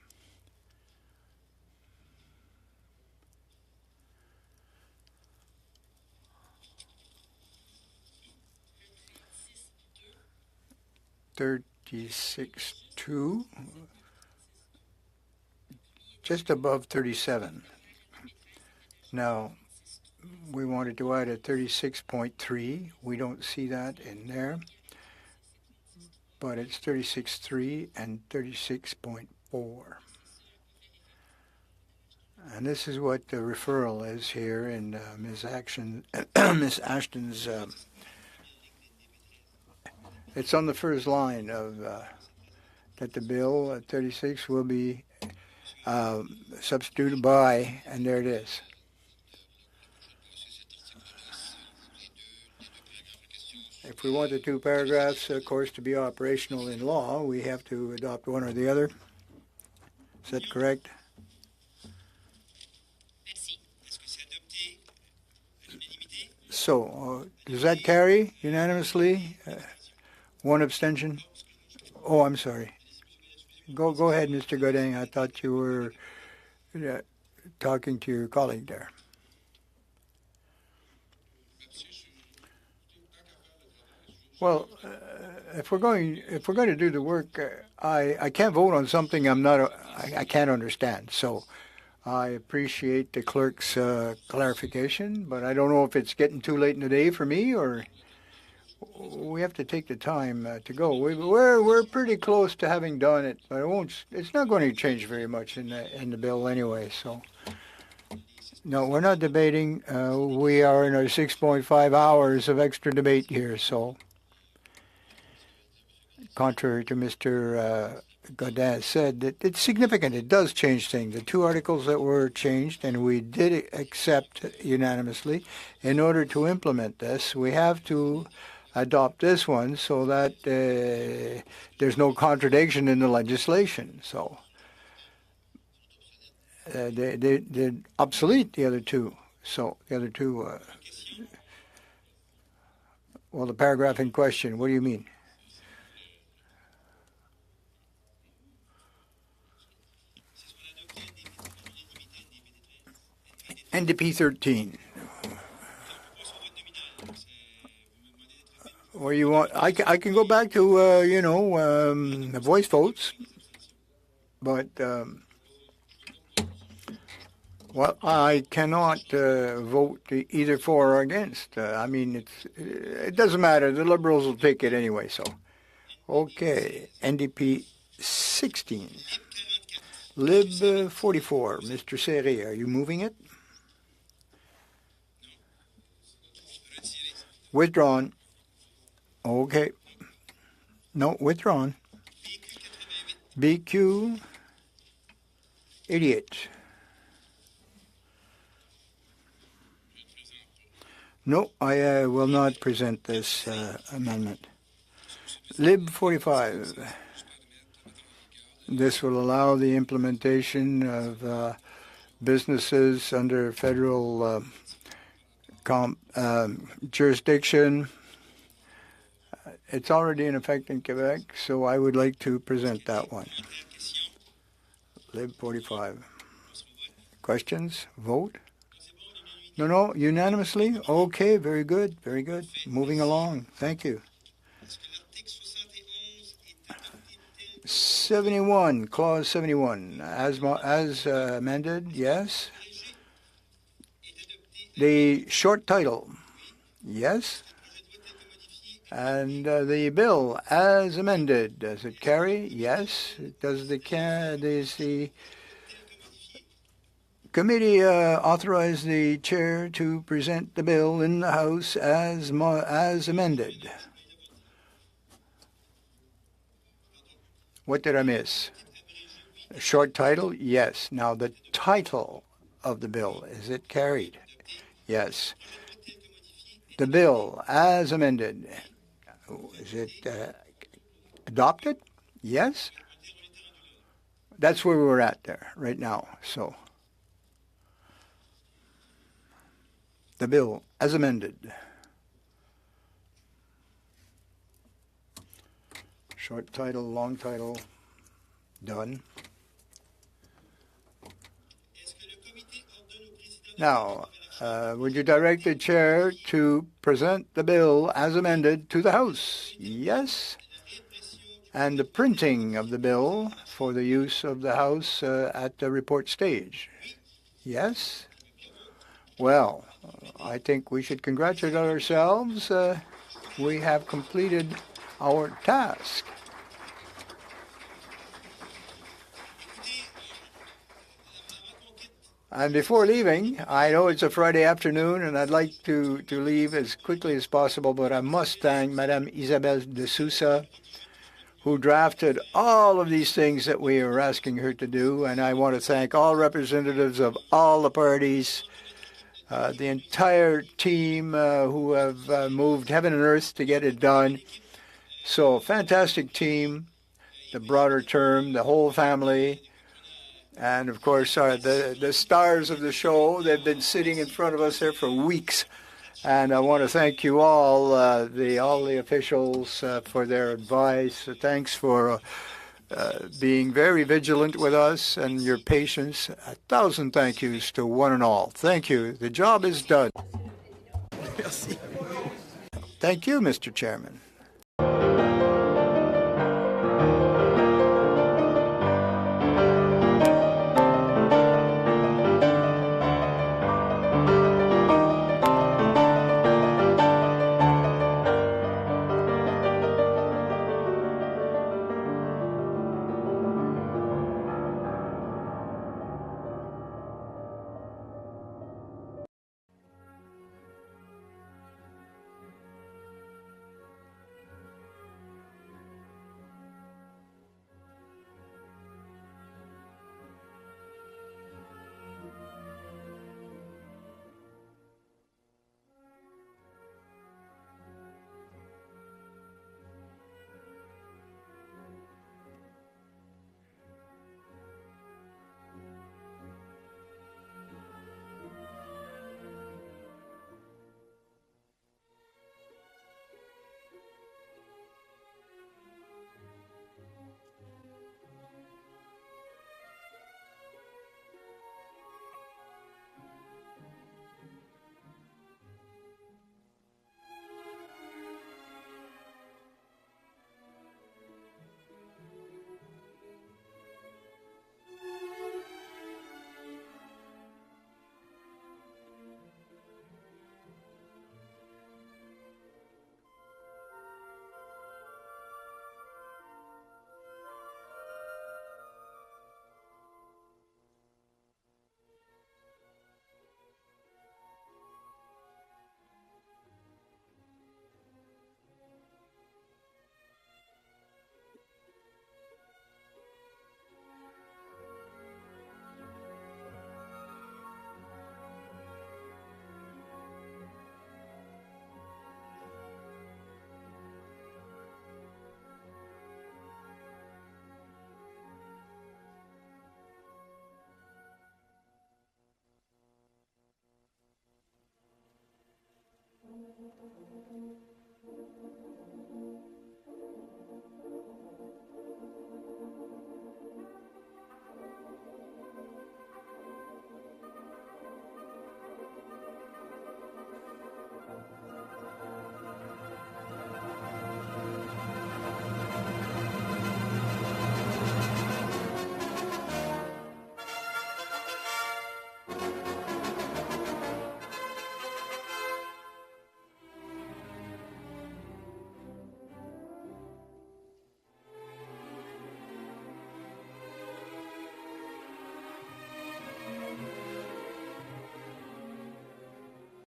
$36.2, just above 37. Now, we wanted to add a 36.3. We don't see that in there, but it's 36.3 and 36.4. And this is what the referral is here in Ms. Ashton's. It's on the first line of that the bill 36 will be substituted by, and there it is. If we want the two paragraphs, of course, to be operational in law, we have to adopt one or the other. Is that correct? So, does that carry unanimously? One abstention? Oh, I'm sorry. Go ahead, Mr. Godin. I thought you were talking to your colleague there. Well, if we're going to do the work, I can't vote on something I can't understand. So I appreciate the clerk's clarification, but I don't know if it's getting too late in the day for me, or we have to take the time to go. We're pretty close to having done it, but it's not going to change very much in the bill anyway. So no, we're not debating. We are in our 6.5 hours of extra debate here. So contrary to Mr. Godin said, that it's significant. It does change things. The two articles that were changed, and we did accept unanimously, in order to implement this, we have to adopt this one so that there's no contradiction in the legislation. So they obsolete the other two. So the other two, well, the paragraph in question, what do you mean? NDP 13. Or you want? I can go back to voice votes, but well, I cannot vote either for or against. I mean, it doesn't matter. The Liberals will take it anyway. So, okay, NDP 16, Lib 44. Mr. Serré, are you moving it? Withdrawn. Okay. No, withdrawn. BQ 88. No, I will not present this amendment. Lib 45. This will allow the implementation of businesses under federal jurisdiction. It's already in effect in Quebec, so I would like to present that one. Lib 45. Questions? Vote? No, unanimously? Okay, very good, very good. Moving along. Thank you. 71, Clause 71, as amended, yes. The short title, yes. And the bill as amended, does it carry? Yes. Does the committee authorize the chair to present the bill in the House as amended? What did I miss? A short title? Yes. Now the title of the bill, is it carried? Yes. The bill as amended, is it adopted? Yes? That's where we're at there right now. So, the bill as amended. Short title, long title, done. Now, would you direct the chair to present the bill as amended to the House? Yes. And the printing of the bill for the use of the House at the report stage? Yes. Well, I think we should congratulate ourselves. We have completed our task. And before leaving, I know it's a Friday afternoon, and I'd like to leave as quickly as possible, but I must thank Madame Isabelle de Sousa, who drafted all of these things that we are asking her to do, and I want to thank all representatives of all the parties, the entire team who have moved heaven and earth to get it done. So, fantastic team, the broader term, the whole family. And, of course, the stars of the show, they've been sitting in front of us there for weeks. And I want to thank you all, all the officials, for their advice. Thanks for being very vigilant with us and your patience. 1,000 thank yous to one and all. Thank you. The job is done. Thank you, Mr. Chairman.